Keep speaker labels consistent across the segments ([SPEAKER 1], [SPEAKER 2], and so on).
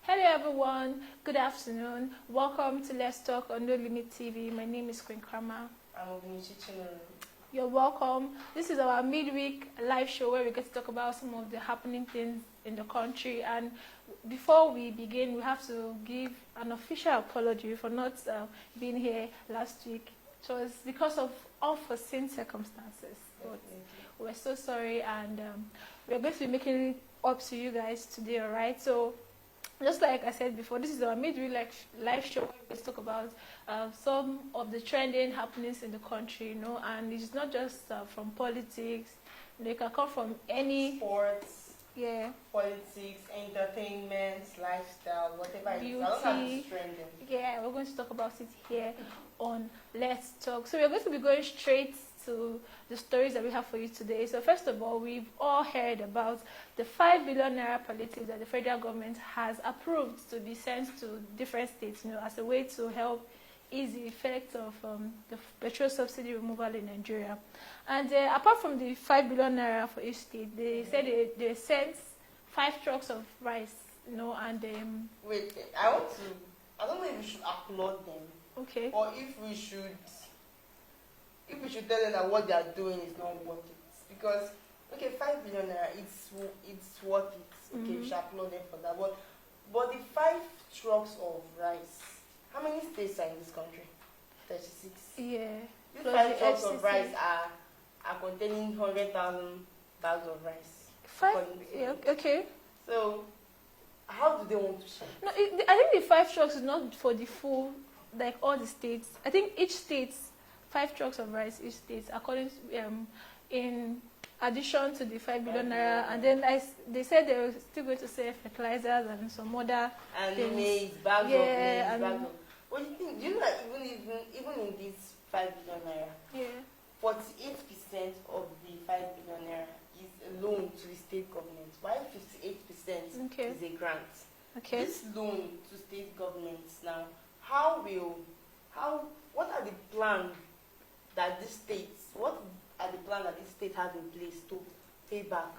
[SPEAKER 1] Hello everyone, good afternoon. Welcome to Let's Talk on No Limit TV. My name is Queen Krama. You're welcome. This is our midweek live show where we get to talk about some of the happening things in the country. And before we begin, we have to give an official apology for not being here last week. It was because of unforeseen circumstances. But we're so sorry, and we're going to be making it up to you guys today, alright? So, just like I said before, this is our midweek live show where we talk about some of the trending happenings in the country, you know, and it's not just from politics. You know, it can come from any
[SPEAKER 2] sports,
[SPEAKER 1] politics,
[SPEAKER 2] entertainment, lifestyle, whatever
[SPEAKER 1] beauty.
[SPEAKER 2] It is. I don't know it's trending.
[SPEAKER 1] Yeah, we're going to talk about it here on Let's Talk. So we're going to be going straight to the stories that we have for you today. So first of all, we've all heard about the 5 billion naira palliative that the federal government has approved to be sent to different states, you know, as a way to help ease the effect of the petrol subsidy removal in Nigeria. And apart from the 5 billion naira for each state, they said they sent 5 trucks of rice, you know, and
[SPEAKER 2] wait, I don't know if we should applaud them.
[SPEAKER 1] Okay.
[SPEAKER 2] Or if we should tell them that what they are doing is not worth it. Because, okay, 5 billion naira, it's worth it. Okay, we should applaud them for that. But the 5 trucks of rice, how many states are in this country? 36.
[SPEAKER 1] Yeah.
[SPEAKER 2] These 5 trucks of rice are containing 100,000 bags of rice.
[SPEAKER 1] 5? Yeah, okay.
[SPEAKER 2] So, how do they want to share?
[SPEAKER 1] No, I think the 5 trucks is not for the full, like all the states. I think each state, 5 trucks of rice each state, according to, in addition to the 5 billion naira. And then they said they were still going to sell fertilizers and some other
[SPEAKER 2] and
[SPEAKER 1] things.
[SPEAKER 2] Maize, bags of maize, bags of... What do you think? Do you know that even in this 5 billion naira, 48% of the 5 billion naira is a loan to the state government, while 58% is a grant.
[SPEAKER 1] Okay.
[SPEAKER 2] This loan to state governments now, what are the plans that this state has in place to pay back?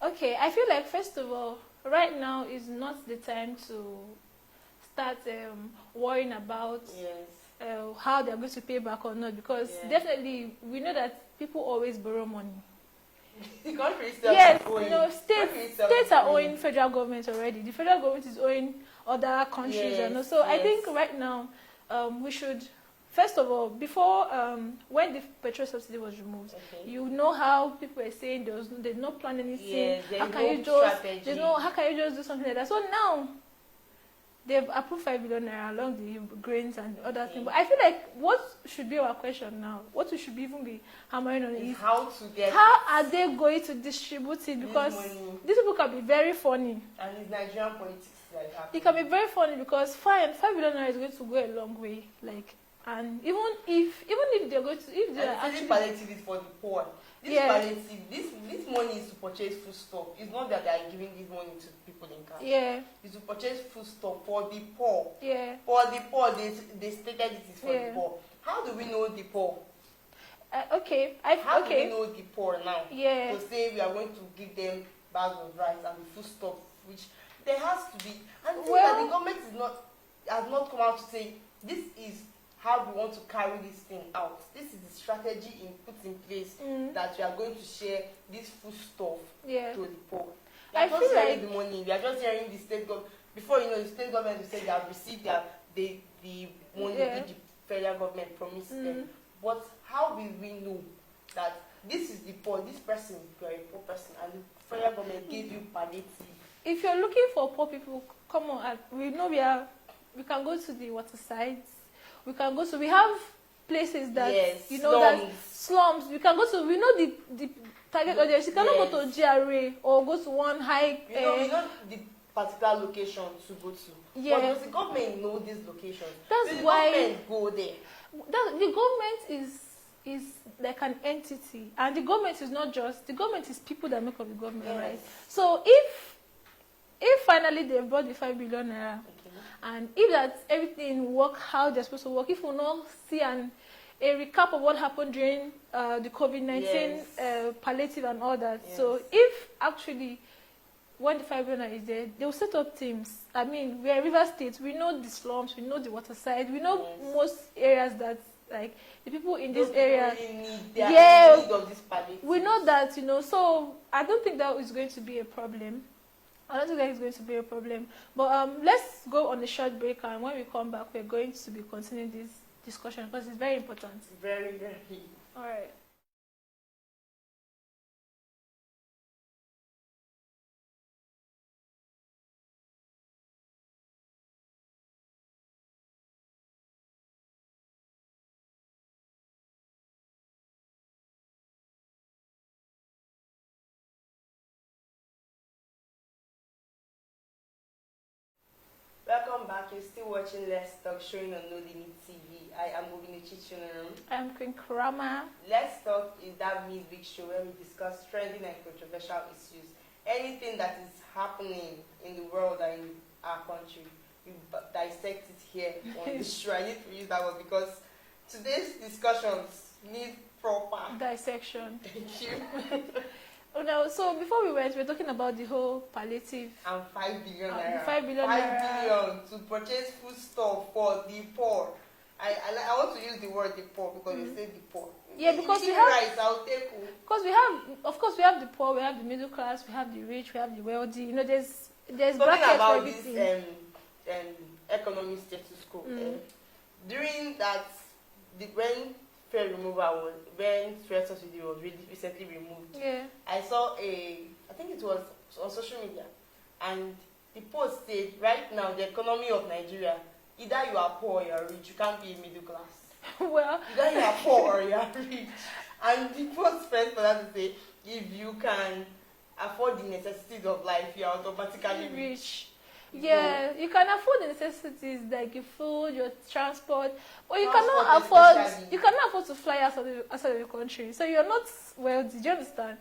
[SPEAKER 1] Okay, I feel like first of all, right now is not the time to start worrying about how they're going to pay back or not, because definitely we know that people always borrow money.
[SPEAKER 2] The country itself is owing.
[SPEAKER 1] You know, states are owing federal government already. The federal government is owing other countries, and so I think right now we should, first of all, before when the petrol subsidy was removed, you know how people were saying there's no plan anything. How can you just do something like that? So now they've approved 5 billion naira along the grains and other things. But I feel like what should be our question now, what we should even be hammering on is
[SPEAKER 2] how
[SPEAKER 1] are they going to distribute it? Because these people can be very funny.
[SPEAKER 2] And it's Nigerian politics like that.
[SPEAKER 1] It can be very funny because 5 billion naira is going to go a long way. Like, and even if they're going to, if they're actually
[SPEAKER 2] palliative is for the poor. Palliative, this money is to purchase food stuff. It's not that they are giving this money to people in cash.
[SPEAKER 1] Yeah.
[SPEAKER 2] It's to purchase food stuff for the poor.
[SPEAKER 1] Yeah.
[SPEAKER 2] For the poor, they stated it is for the poor. How do we know the poor?
[SPEAKER 1] How do
[SPEAKER 2] we know the poor now?
[SPEAKER 1] Yeah.
[SPEAKER 2] To say we are going to give them bags of rice and food stuff, which there has to be. And that the government has not come out to say this is how we want to carry this thing out. This is the strategy put in place that we are going to share this food stuff to the poor. We are just hearing the money. We are just hearing the state government. Before you know, the state government will say they have received the money the federal government promised them. But how will we know that this is the poor? This person, you are a poor person, and the federal government gave you palliative.
[SPEAKER 1] If you're looking for poor people, come on. We know we can go to the water sides. We have places that slums. We can go to. We know the target audience. You cannot go to GRA or go to one high.
[SPEAKER 2] You know the particular location to go to.
[SPEAKER 1] Yeah.
[SPEAKER 2] But does the government know these locations?
[SPEAKER 1] That's why
[SPEAKER 2] the government go there.
[SPEAKER 1] The government is like an entity, and the government is not just the government is people that make up the government, right? So if finally they brought the 5 billion naira, and if that everything work how they're supposed to work, if we not see a recap of what happened during the COVID-19 palliative and all that. Yes. So if actually when the 5 billion is there, they will set up teams. I mean, we are River State. We know the slums. We know the waterside. We know most areas that, like, the people in this area. We know that, you know. So I don't think that is going to be a problem. I don't think that is going to be a problem. But let's go on a short break, and when we come back, we're going to be continuing this discussion because it's very important.
[SPEAKER 2] Very, very.
[SPEAKER 1] All right.
[SPEAKER 2] Welcome back. You're still watching Let's Talk, showing on No Limit TV. I am Obinichi Chinurum.
[SPEAKER 1] I'm Queen Krama.
[SPEAKER 2] Let's Talk is that midweek show where we discuss trending and controversial issues. Anything that is happening in the world and in our country, we dissect it here on this show. I need to use that word because today's discussions need proper
[SPEAKER 1] dissection.
[SPEAKER 2] Thank you.
[SPEAKER 1] Oh no, so before we went, we were talking about the whole palliative.
[SPEAKER 2] And 5 billion naira.
[SPEAKER 1] 5 billion
[SPEAKER 2] 5 billion to purchase foodstuff for the poor. I want to use the word the poor because you say the poor.
[SPEAKER 1] Yeah, because we have
[SPEAKER 2] rice, I'll take you.
[SPEAKER 1] Because we have, of course, we have the poor, we have the middle class, we have the rich, we have the wealthy. You know, there's brackets for everything.
[SPEAKER 2] This economy status quo. During that, when fair removal was, when fuel subsidy was really recently removed, I saw I think it was on social media, and the post said, right now the economy of Nigeria, either you are poor or you are rich, you can't be middle class.
[SPEAKER 1] Well,
[SPEAKER 2] either you are poor or you are rich. And the post spent for that to say, if you can afford the necessities of life, you are automatically rich.
[SPEAKER 1] Yeah, you can afford the necessities like your food, your transport, but you cannot afford to fly outside of the country. So you're not wealthy. Do you understand?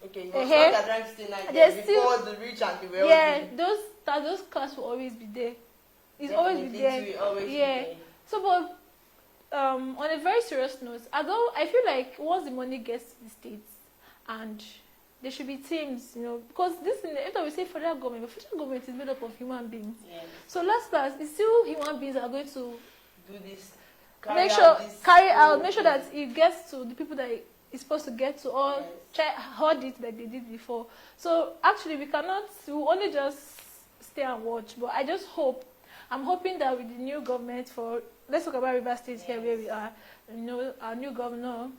[SPEAKER 2] Okay, but what they're trying to say now, before the rich and the wealthy.
[SPEAKER 1] Yeah, those class will always be there. It's always be there.
[SPEAKER 2] Be there.
[SPEAKER 1] So, but on a very serious note, I feel like once the money gets to the states, and there should be teams, you know, because every we say federal government, but federal government is made up of human beings.
[SPEAKER 2] Yes.
[SPEAKER 1] So last class, it's still human beings that are going to
[SPEAKER 2] do this,
[SPEAKER 1] make sure that it gets to the people that it's supposed to get to, or hold it like they did before. So actually, we will only just stay and watch. But I'm hoping that with the new government let's talk about River State here where we are, you know, our new governor,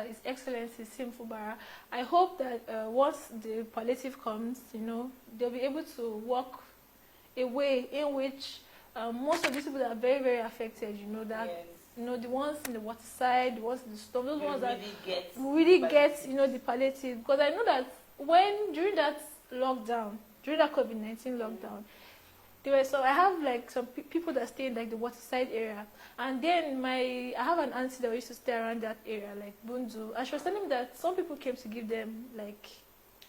[SPEAKER 1] His Excellency Sim Fubara. I hope that once the palliative comes, you know, they'll be able to work a way in which most of these people that are very, very affected, you know, that you know, the ones in the water side, the ones in the storm, those ones that really get, you know, the palliative. Because I know that during that COVID-19 lockdown, I have like some people that stay in like the waterside area, and then I have an auntie that used to stay around that area, like Bunzu, and she was telling me that some people came to give them like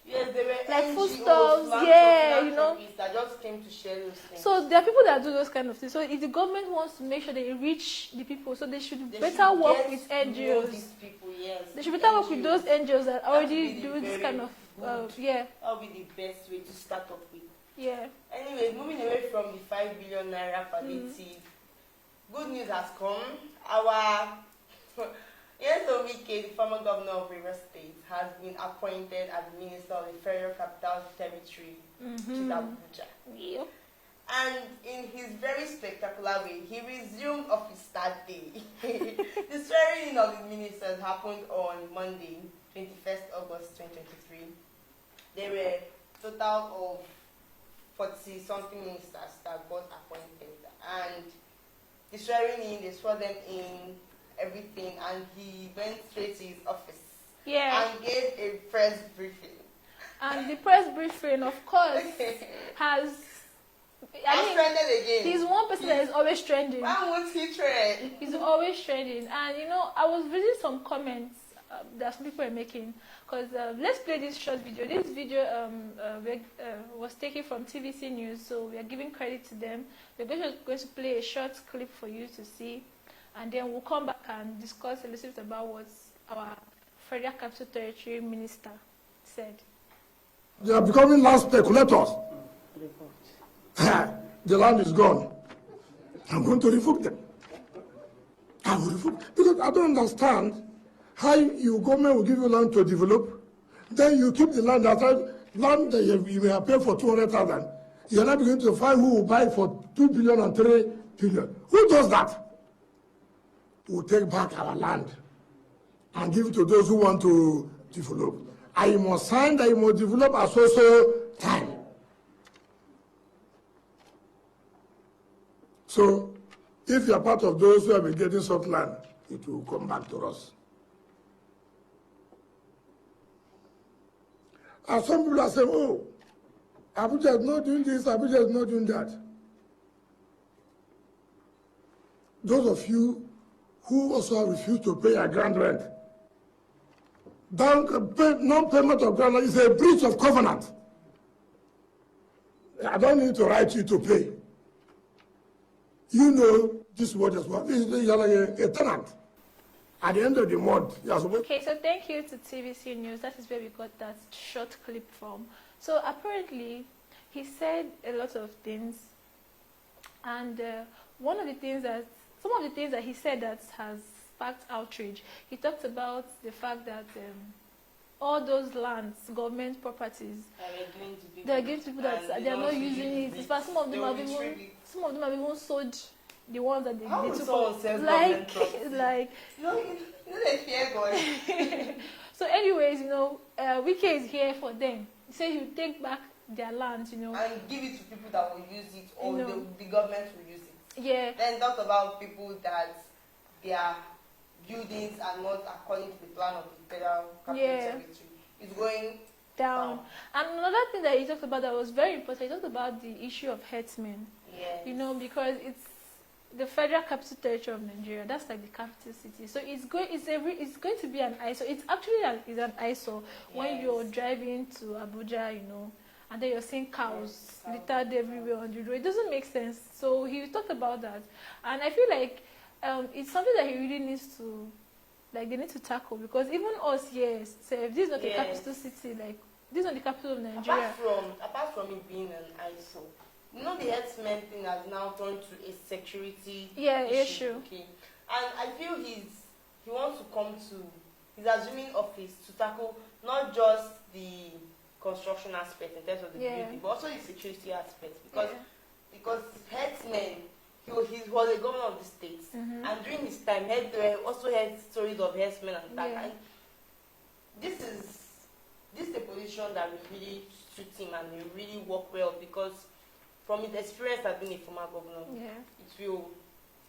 [SPEAKER 2] they were
[SPEAKER 1] like
[SPEAKER 2] NGOs,
[SPEAKER 1] foodstuffs, you know,
[SPEAKER 2] that just came to share those things.
[SPEAKER 1] So there are people that do those kind of things. So if the government wants to make sure they reach the people, so they should better work with NGOs.
[SPEAKER 2] These people, yes.
[SPEAKER 1] They should better work with those NGOs that already do this kind of
[SPEAKER 2] that would be the best way to start up with.
[SPEAKER 1] Yeah.
[SPEAKER 2] Anyway, moving away from the 5 billion naira palliative, good news has come. Our WIKE, the former governor of River State, has been appointed as the Minister of the Federal Capital Territory, which is Abuja.
[SPEAKER 1] Yeah.
[SPEAKER 2] And in his very spectacular way, he resumed office that day. The swearing in of the ministers happened on Monday, 21st August 2023. There were a total of 40-something ministers that got appointed, and the swearing in, they swore them in, everything, and he went straight to his office and gave a press briefing. And
[SPEAKER 1] the press briefing, of course, has
[SPEAKER 2] trended again.
[SPEAKER 1] He's one person that is always trending.
[SPEAKER 2] Why would he trend?
[SPEAKER 1] He's always trending, and you know, I was reading some comments that some people are making. Because let's play this short video. This video was taken from TVC News, so we are giving credit to them. We're going to play a short clip for you to see. and then we'll come back and discuss a little bit about what our Federal Capital Territory Minister said.
[SPEAKER 3] They are becoming land speculators. The land is gone. I'm going to revoke them. I will revoke, because I don't understand how your government will give you land to develop, then you keep the land outside, land that you may have paid for 200,000. You're not beginning to find who will buy for 2 billion and 3 billion. Who does that? We'll take back our land and give it to those who want to develop. I must sign that you must develop at so time. So, if you are part of those who have been getting soft land, it will come back to us. And some people are saying, oh, Abuja is not doing this, Abuja is not doing that. Those of you who also refuse to pay a ground rent, non-payment of ground rent is a breach of covenant. I don't need to write you to pay. You know this word is what? You're like a tenant. At the end of the month, you're supposed.
[SPEAKER 1] Okay, so thank you to TVC News. That is where we got that short clip from. So apparently, he said a lot of things, and some of the things that he said that has sparked outrage. He talked about the fact that all those lands, government properties, they're given to people that they're not using it. In fact, some of them have even sold the ones that they took. Like
[SPEAKER 2] no, they fear God.
[SPEAKER 1] So, anyways, WIKE is here for them. He said he will take back their land,
[SPEAKER 2] and give it to people that will use it, or the government will use it.
[SPEAKER 1] Yeah.
[SPEAKER 2] Then talk about people that their buildings are not according to the plan of the Federal Capital Territory. It's going down.
[SPEAKER 1] And another thing that he talked about that was very important, he talked about the issue of herdsmen.
[SPEAKER 2] Yes.
[SPEAKER 1] Because it's the Federal Capital Territory of Nigeria. That's like the capital city. So it's going to be an eyesore. It's actually an eyesore when you're driving to Abuja, and then you're seeing cows littered everywhere on the road. It doesn't make sense. So he talked about that, and I feel like it's something that he really needs to, they need to tackle, because even us here, say, if this is not a capital city, this is not the capital of Nigeria.
[SPEAKER 2] Apart from it being an eyesore, the herdsmen thing has now turned to a security issue. Okay. And I feel he wants to he's assuming office to tackle not just the construction aspect in terms of the building, but also the security aspect, because herdsmen, he was a governor of the state, and during his time, also heard stories of herdsmen and that. And this is a position that will really suit him and will really work well, because from his experience as being a former governor, he will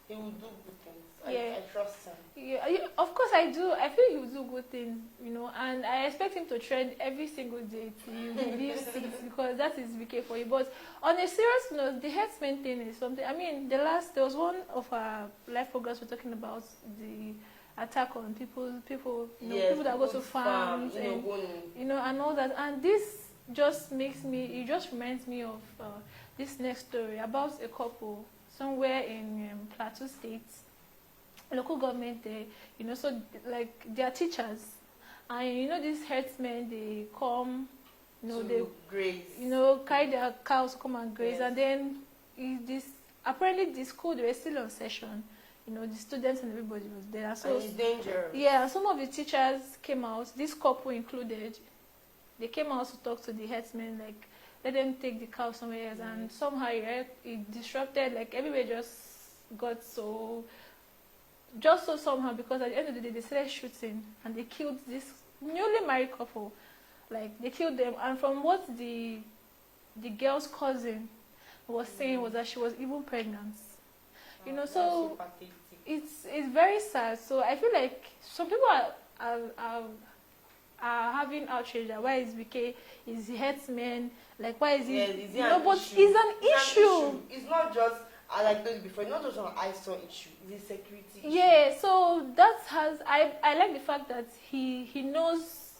[SPEAKER 2] do good things. I trust him.
[SPEAKER 1] Yeah, of course I do. I feel he will do good things, and I expect him to trend every single day till he leaves seats, because that is WIKE for you. But on a serious note, the herdsmen thing is something. I mean, there was one of our live programs we're talking about the attack on people that go to farms and all that. And this just reminds me of this next story about a couple somewhere in Plateau State. Local government there, so they are teachers, and these herdsmen, they come, they
[SPEAKER 2] graze,
[SPEAKER 1] carry their cows, come and graze, and then apparently the school, they were still on session, the students and everybody was there. So
[SPEAKER 2] and it's dangerous.
[SPEAKER 1] Yeah, some of the teachers came out, this couple included. They came out to talk to the herdsmen, let them take the cow somewhere else, and somehow it disrupted, everywhere just got so somehow, because at the end of the day, they started shooting, and they killed this newly married couple. They killed them, and from what the girl's cousin was saying was that she was even pregnant. So it's very sad. So I feel like some people are having outrage that why is WIKE, is the herdsman, why is he? But it's an issue.
[SPEAKER 2] It's not just, as I told you before, not just an eyesore issue, it's a security issue.
[SPEAKER 1] Yeah, so I like the fact that he knows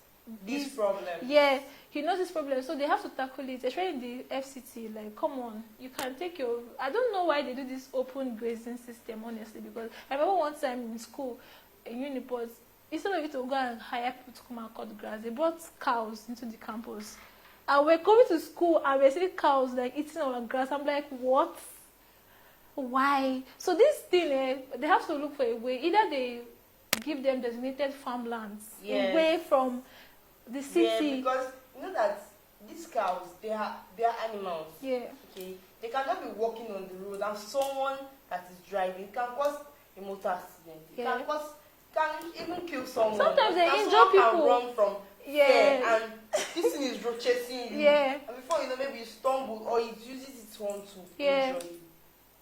[SPEAKER 2] this problem.
[SPEAKER 1] Yeah, he knows this problem, so they have to tackle it. Especially in the FCT, like, come on, you can take your. I don't know why they do this open grazing system, honestly, because I remember one time in school, in Uniport, instead of you to go and hire people to come and cut grass, they brought cows into the campus. And we're coming to school and we're seeing cows like eating our grass. I'm like, what? Why? So this thing, they have to look for a way. Either they give them designated farmlands away from the city.
[SPEAKER 2] Yeah, because you know that these cows, they are animals.
[SPEAKER 1] Yeah.
[SPEAKER 2] Okay. They cannot be walking on the road, and someone that is driving can cause a motor accident. It can even kill someone.
[SPEAKER 1] Sometimes they injure
[SPEAKER 2] people.
[SPEAKER 1] Can
[SPEAKER 2] run from fear, and this thing is chasing you.
[SPEAKER 1] Yeah.
[SPEAKER 2] And before you know, maybe you stumble or it uses its horn to injure you.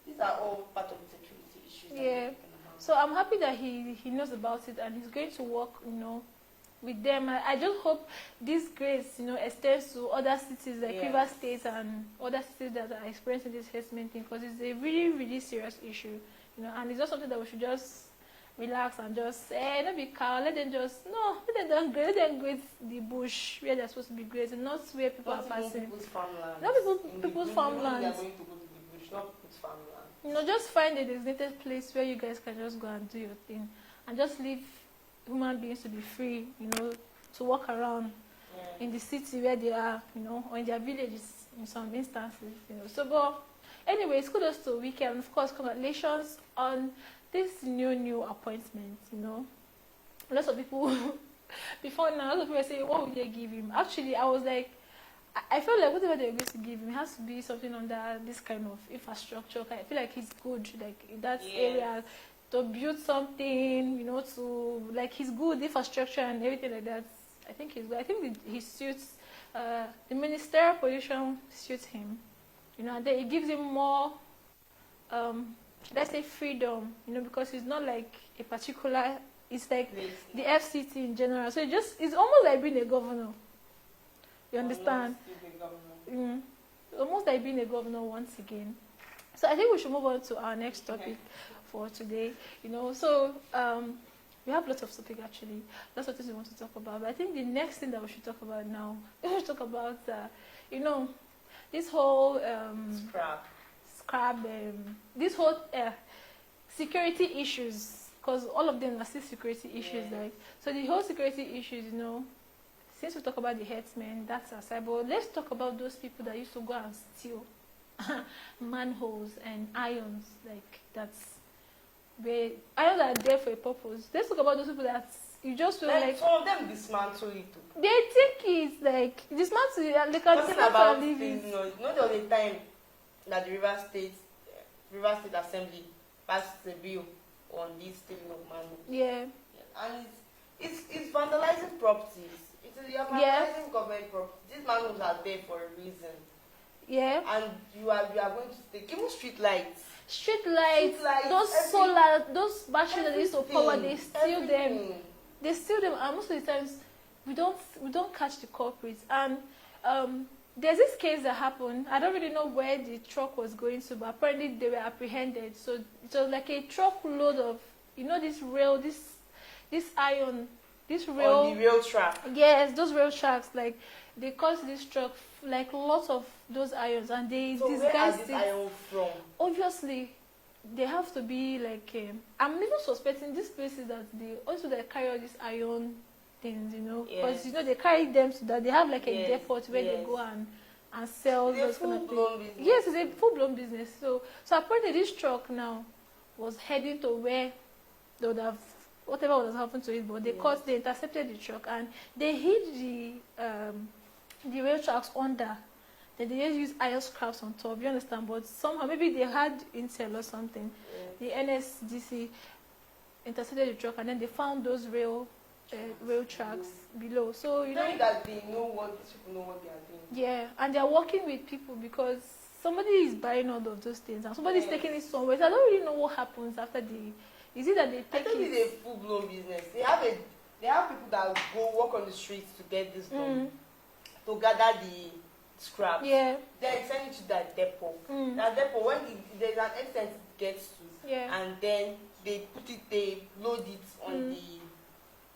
[SPEAKER 2] These are all part of the security issues.
[SPEAKER 1] Yeah. So I'm happy that he knows about it and he's going to work, with them. I just hope this grace, extends to other cities like River State and other cities that are experiencing this harassment thing, because it's a really, really serious issue, and it's not something that we should just relax and just don't be cow. Let them graze the bush where they're supposed to be grazing, not where people are passing.
[SPEAKER 2] People's farmland.
[SPEAKER 1] Not people's farmland.
[SPEAKER 2] They are going to go to the bush, not people's farmland.
[SPEAKER 1] Just find a designated place where you guys can just go and do your thing, and just leave human beings to be free, to walk around in the city where they are, or in their villages in some instances, So, but anyways, kudos to WIKE, and of course, congratulations on this new appointment, Lots of people, before now, lots of people were saying, what would they give him? Actually, I was like, I felt like whatever they're going to give him has to be something under this kind of infrastructure. I feel like he's good, like in that area, to build something, he's good infrastructure and everything like that. I think he's good. I think he suits, the ministerial position suits him, and then it gives him more, let's say, freedom, because it's not like a particular, it's like the FCT in general. So it's almost like being a governor. You understand? Almost like being a governor once again. So I think we should move on to our next topic for today. So we have lots of topics actually. Lots of things we want to talk about. But I think the next thing that we should talk about now, we should talk about, this whole this whole security issues, because all of them are still security issues. So the whole security issues, since we talk about the headsmen, that's aside, but let's talk about those people that used to go and steal manholes and irons, that's where irons are there for a purpose. Let's talk about those people that you just feel like
[SPEAKER 2] some of them dismantle it too.
[SPEAKER 1] They think it's like dismantle it, and they can dismantle and leave it.
[SPEAKER 2] Not the only time that the River State Assembly passed a bill on this stealing of manholes. And it's vandalizing properties. You're vandalizing government property. These manholes are there for a reason. And you are going to take even street lights, those solar, those batteries that used to power, they steal them. They steal them, and most of the times we don't catch the culprits. And there's this case that happened. I don't really know where the truck was going to, but apparently they were apprehended. So it was like a truckload of this rail, this iron. This rail, on the rail track.
[SPEAKER 1] Yes, those rail tracks, they caused this truck lots of those irons, and they disguised
[SPEAKER 2] where are these irons from?
[SPEAKER 1] Obviously, they have to be I'm even suspecting these places that they carry all these iron things, because they carry them so that they have a depot where they go and sell those kind of things. Yes, it's a full-blown business. So apparently this truck now was heading to where they would have whatever was happened to it, but they intercepted the truck and they hid the rail tracks under. Then they just used iron scraps on top. You understand? But somehow maybe they had intel or something. The NSDC intercepted the truck and then they found those rail tracks below. So
[SPEAKER 2] that they know what these people know what they are doing.
[SPEAKER 1] Yeah, and they are working with people because somebody is buying all of those things and somebody is taking it somewhere. So I don't really know what happens after the. Is it that they take it?
[SPEAKER 2] It's a full-blown business. They have people that go walk on the streets to get this done, to gather the scraps.
[SPEAKER 1] Yeah.
[SPEAKER 2] Then send it to that depot. That depot, when there's an extent it gets to, and then they load it on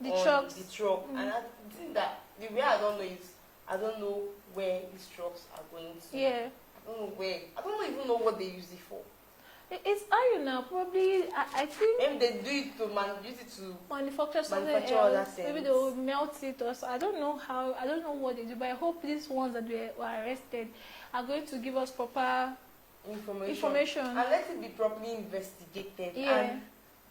[SPEAKER 2] the
[SPEAKER 1] truck.
[SPEAKER 2] And I think that the way I don't know is I don't know where these trucks are going to.
[SPEAKER 1] Yeah.
[SPEAKER 2] I don't know where. I don't even know what they use it for.
[SPEAKER 1] It's iron now. Probably, I think.
[SPEAKER 2] Maybe they do it to use it to
[SPEAKER 1] manufacture something else. Maybe they will melt it or so. I don't know how. I don't know what they do. But I hope these ones that were arrested are going to give us proper information
[SPEAKER 2] and let it be properly investigated.
[SPEAKER 1] Yeah.
[SPEAKER 2] And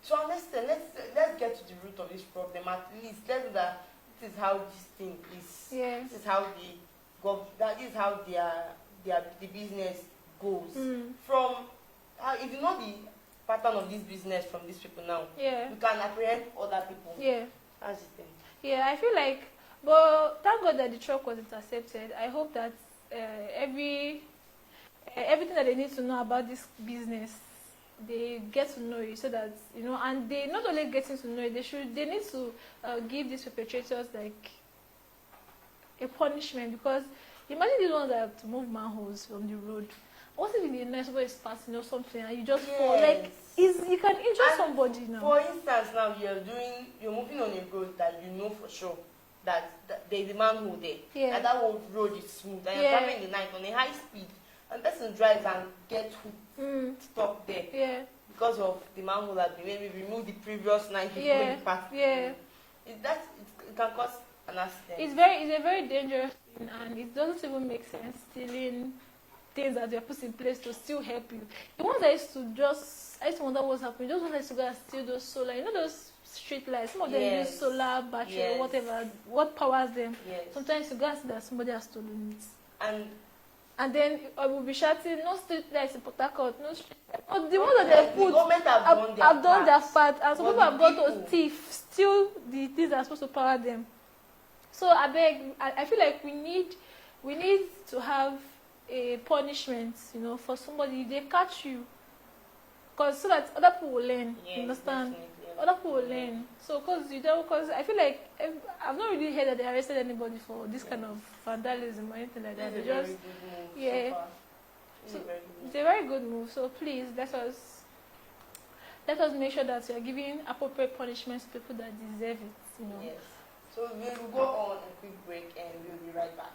[SPEAKER 2] to understand, let's get to the root of this problem. At least let's know that this is how this thing is.
[SPEAKER 1] Yeah.
[SPEAKER 2] This is how this is how the business goes. From if you know the pattern of this business from these people now,
[SPEAKER 1] yeah,
[SPEAKER 2] you can apprehend other people.
[SPEAKER 1] Yeah.
[SPEAKER 2] That's the thing.
[SPEAKER 1] Yeah, I feel like, but thank God that the truck was intercepted. I hope that everything that they need to know about this business, they get to know it, so that, you know, and they not only getting to know it, they need to give these perpetrators like a punishment, because imagine these ones that have to move manholes from the road. What if in the next way is passing or something and you just fall? Like, you can injure somebody now.
[SPEAKER 2] For instance, now you're moving on a road that you know for sure that there's a manhole there.
[SPEAKER 1] Yeah.
[SPEAKER 2] And that whole road is smooth. And you're driving in the night on a high speed. And person drives and get hooked, stop there.
[SPEAKER 1] Yeah.
[SPEAKER 2] Because of the manhole that they maybe removed the previous night.
[SPEAKER 1] Yeah.
[SPEAKER 2] Yeah. It can cause an accident.
[SPEAKER 1] It's a very dangerous thing, and it doesn't even make sense stealing things that they are put in place to still help you. The ones I used to wonder what's happening. Those ones I used to go and steal those solar, you know, those street lights. Some of them use solar, battery, or whatever. What powers them?
[SPEAKER 2] Yes.
[SPEAKER 1] Sometimes you go and see that somebody has stolen it.
[SPEAKER 2] And
[SPEAKER 1] then I will be shouting, no street lights in Port Harcourt, no street lights. But the ones that they put,
[SPEAKER 2] the government have
[SPEAKER 1] done their part. And some people have gone to thief, steal the things that are supposed to power them. So I feel like we need to have a punishment, you know, for somebody if they catch you, because so that other people will learn. Understand? Other people will learn. So because I feel like I've not really heard that they arrested anybody for this kind of vandalism or anything like that. They just so it's a very good move. So please let us make sure that we are giving appropriate punishments to people that deserve it. You know.
[SPEAKER 2] Yes. So we will go on a quick break and we'll be right back.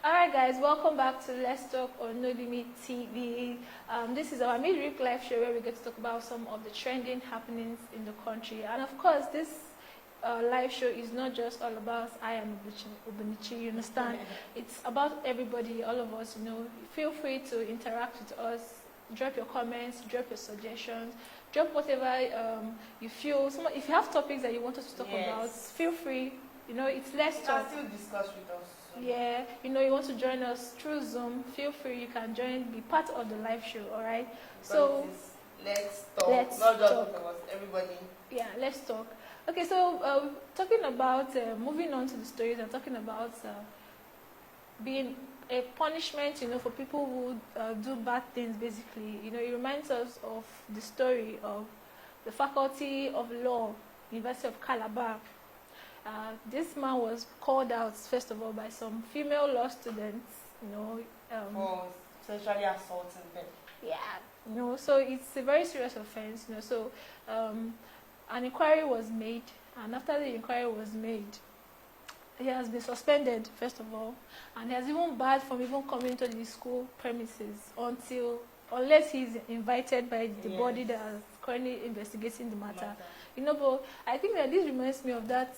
[SPEAKER 1] Alright guys, welcome back to Let's Talk on No Limit TV. This is our midweek live show where we get to talk about some of the trending happenings in the country. And of course, this live show is not just all about I am Obunichi, you understand? It's about everybody, all of us, you know. Feel free to interact with us, drop your comments, drop your suggestions, drop whatever you feel. If you have topics that you want us to talk about, feel free. You know, it's less talk.
[SPEAKER 2] You can still discuss with us.
[SPEAKER 1] Yeah, you know, you want to join us through Zoom, feel free, you can join, be part of the live show, all right? So,
[SPEAKER 2] let's talk, not just talk about everybody.
[SPEAKER 1] Yeah, let's talk. Okay, so talking about, moving on to the stories and talking about being a punishment, you know, for people who do bad things, basically. You know, it reminds us of the story of the Faculty of Law, University of Calabar. This man was called out, first of all, by some female law students, you know.
[SPEAKER 2] For sexually assaulting them.
[SPEAKER 1] Yeah, you know, so it's a very serious offense, you know. So an inquiry was made, and after the inquiry was made, he has been suspended, first of all, and he has even barred from even coming to the school premises unless he's invited by the body that is currently investigating the matter. You know, but I think that this reminds me of that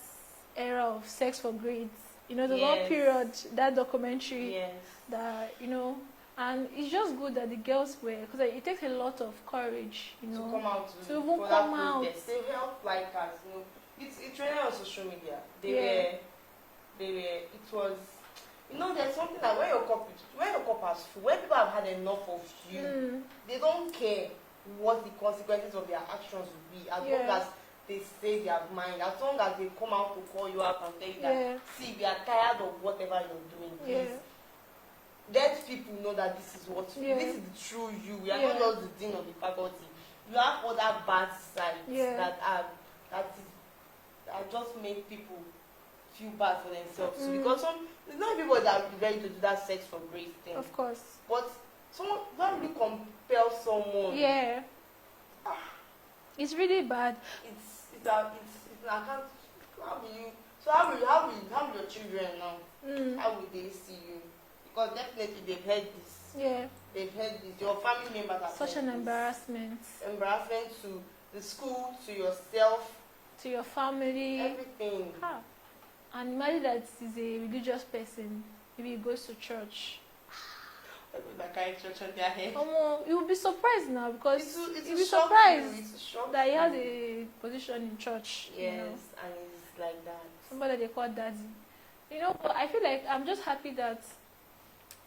[SPEAKER 1] era of Sex for Grades. You know, the long period, that documentary, that, you know, and it's just good that the girls were, because it takes a lot of courage, you know,
[SPEAKER 2] to come out,
[SPEAKER 1] to even come out.
[SPEAKER 2] They help like us, you know. It's really on social media. It was, you know, there's something that when your cup has full, when people have had enough of you, they don't care what the consequences of their actions will be, as long as they say their mind, as long as they come out to call you out and tell you that, see, we are tired of whatever you're doing, please. Let people know that this is what this is the true you. We are not just the dean of the faculty. You have other bad sides that just make people feel bad for themselves. Because there's not everybody that will be ready to do that sex for grace thing.
[SPEAKER 1] Of course.
[SPEAKER 2] But someone don't really compel someone.
[SPEAKER 1] Yeah. It's really bad.
[SPEAKER 2] I can't. How will your children now? How will they see you? Because definitely they've heard this.
[SPEAKER 1] Yeah.
[SPEAKER 2] They've heard this. Your family members have
[SPEAKER 1] such an embarrassment.
[SPEAKER 2] Embarrassment to the school, to yourself,
[SPEAKER 1] to your family.
[SPEAKER 2] Everything.
[SPEAKER 1] And imagine that he's a religious person. Maybe he goes to church.
[SPEAKER 2] That kind of church on their head.
[SPEAKER 1] You will be surprised now because
[SPEAKER 2] you'll
[SPEAKER 1] be surprised that he
[SPEAKER 2] has
[SPEAKER 1] a position in church.
[SPEAKER 2] Yes,
[SPEAKER 1] you know?
[SPEAKER 2] And it's like that.
[SPEAKER 1] Somebody they call daddy. You know, but I feel like I'm just happy that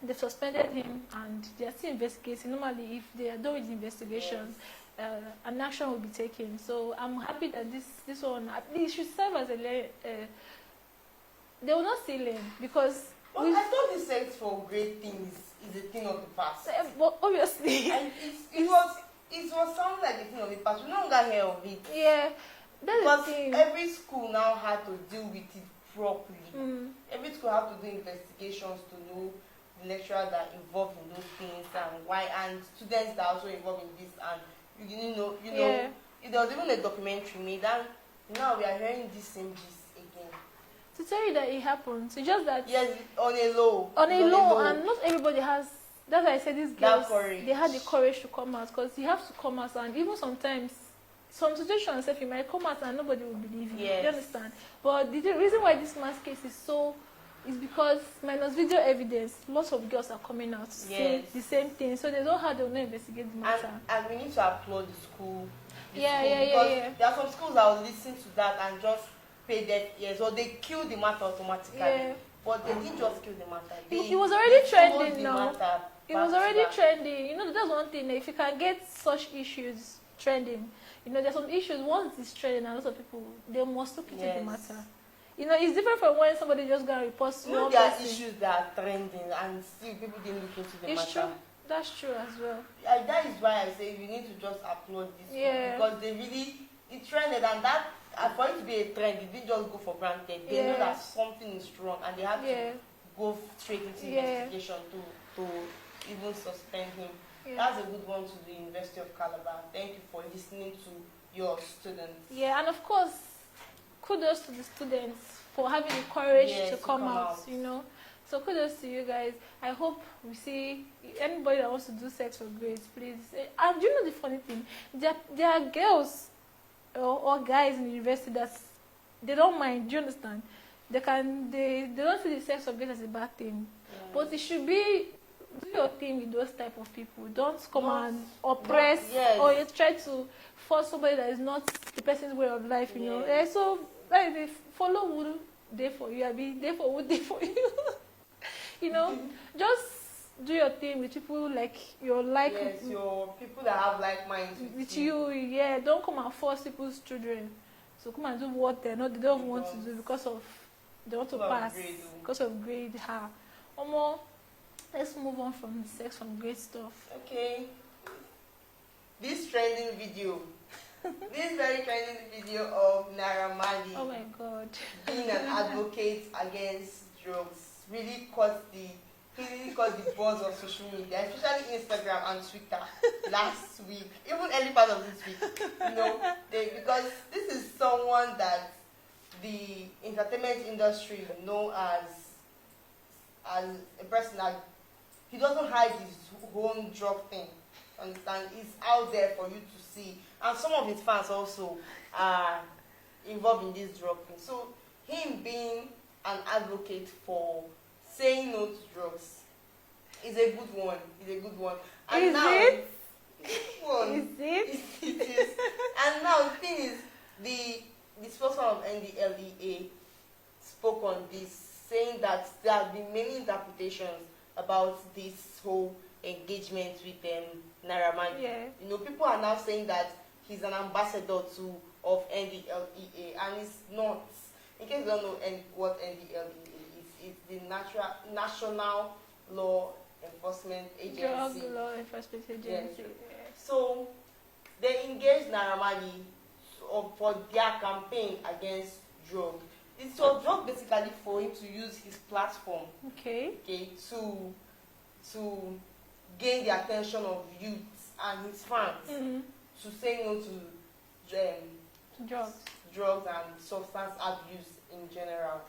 [SPEAKER 1] they've suspended him and they're still investigating. Normally, if they are done with the investigations, an action will be taken. So I'm happy that this one, it should serve as they will not seal him because.
[SPEAKER 2] But I thought the sex for great things is a thing of the past.
[SPEAKER 1] But obviously,
[SPEAKER 2] and it was sounding like a thing of the past. We no longer hear of it.
[SPEAKER 1] Yeah, that's
[SPEAKER 2] because
[SPEAKER 1] the thing.
[SPEAKER 2] Every school now had to deal with it properly. Every school had to do investigations to know the lecturers that are involved in those things and why, and students that are also involved in this. And you know, there was even a documentary made, and now we are hearing this same gist again.
[SPEAKER 1] To tell you that it happens, it's just that
[SPEAKER 2] on a low,
[SPEAKER 1] and not everybody has. That's why I said these girls, they had the courage to come out, because you have to come out, and even sometimes, some situations, if you might come out and nobody will believe you. You understand? But the reason why this man's case is because minus video evidence, lots of girls are coming out saying the same thing, so they don't have to investigate the matter.
[SPEAKER 2] And we need to applaud the school.
[SPEAKER 1] There
[SPEAKER 2] are some schools that will listen to that and just pay deaf ears, or they kill the matter automatically. But they didn't just kill the matter.
[SPEAKER 1] It was already trending now. It was already trending. You know, that's one thing. If you can get such issues trending, you know, there's some issues. Once it's trending, and lots of people, they must look into the matter. You know, it's different from when somebody just got reports to one person.
[SPEAKER 2] There are issues that are trending, and still people didn't look into the matter.
[SPEAKER 1] It's true. That's true as well.
[SPEAKER 2] That is why I say we need to just applaud this because it trended, and that for it to be a trend, it didn't just go for granted. They know that something is wrong, and they have to go straight into investigation to even suspend him. That's a good one to the University of Calabar. Thank you for listening to your students.
[SPEAKER 1] And of course, kudos to the students for having the courage to come out, you know. So kudos to you guys. I hope we see anybody that wants to do sex for grades, please. And you know the funny thing? There are girls or guys in the university that they don't mind. Do you understand? They don't see the sex of grace as a bad thing. Yeah. But it should be, do your thing with those type of people. Don't come and oppress or you try to force somebody that is not the person's way of life, you know. So like they follow who they for you, I mean they for who they for you. You know, just do your thing with people like your like.
[SPEAKER 2] Yes, your people that have like minds with
[SPEAKER 1] you. Yeah, don't come and force people's children. So come and do what they don't want to do because of they want to pass because of grade. Let's move on from the sex from grade stuff.
[SPEAKER 2] Okay. This trending video. This very trending video of Naira Marley.
[SPEAKER 1] Oh my God.
[SPEAKER 2] Being an advocate against drugs really caused the buzz of social media, especially Instagram and Twitter last week, even early part of this week. You know, because this is someone that the entertainment industry know as a person that he doesn't hide his own drug thing. Understand? It's out there for you to see, and some of his fans also are involved in this drug thing. So him being an advocate for saying no to drugs is a good one. And
[SPEAKER 1] is
[SPEAKER 2] now,
[SPEAKER 1] it?
[SPEAKER 2] Is it? It is. And now the thing is, the spokesman of NDLEA spoke on this, saying that there have been many interpretations about this whole engagement with Naira Marley.
[SPEAKER 1] Yeah.
[SPEAKER 2] You know, people are now saying that he's an ambassador of NDLEA, and it's not. In case you don't know what NDLEA is, it's the National Law Enforcement Agency.
[SPEAKER 1] Drug Law Enforcement Agency.
[SPEAKER 2] Yes.
[SPEAKER 1] Yeah.
[SPEAKER 2] So they engaged Naira Marley for their campaign against drug. It was just basically for him to use his platform,
[SPEAKER 1] okay,
[SPEAKER 2] to gain the attention of youths and his fans, to say no to drugs and substance abuse in general.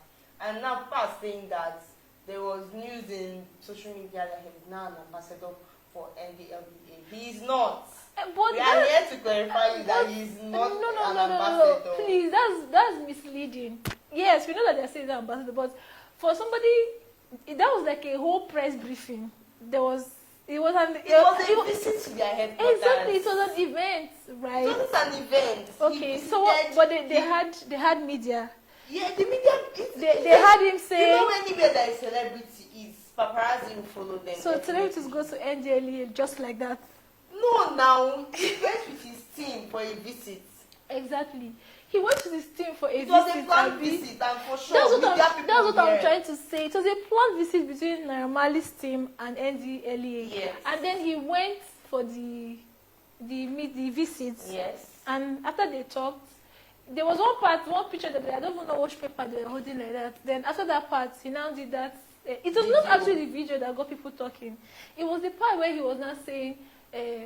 [SPEAKER 2] And now people are saying that there was news in social media that he's now an ambassador for NDLEA. He is not.
[SPEAKER 1] But
[SPEAKER 2] we are here to clarify you that he is not an ambassador.
[SPEAKER 1] No. Please, that's misleading. Yes, we know that they're saying the ambassador, but for somebody, that was like a whole press briefing. It was a
[SPEAKER 2] visit to their headquarters.
[SPEAKER 1] Exactly, it was an event, right?
[SPEAKER 2] It was an event.
[SPEAKER 1] Okay, so what? But they had media.
[SPEAKER 2] Yeah, the media.
[SPEAKER 1] They had him say.
[SPEAKER 2] You know, anywhere that a celebrity is, paparazzi will follow them.
[SPEAKER 1] So celebrities go to NDLEA just like that.
[SPEAKER 2] No, now he went with his team for a visit.
[SPEAKER 1] Exactly. He went with his team for a visit.
[SPEAKER 2] It was a planned visit, and for sure,
[SPEAKER 1] that's what I'm trying to say. It was a planned visit between Naira Marley's team and NDLEA.
[SPEAKER 2] Yes.
[SPEAKER 1] And then he went for the visit.
[SPEAKER 2] Yes.
[SPEAKER 1] And after they talked, there was one picture that I don't even know which paper they were holding like that. Then after that part, he now did that. It was not actually the video that got people talking. It was the part where he was not saying.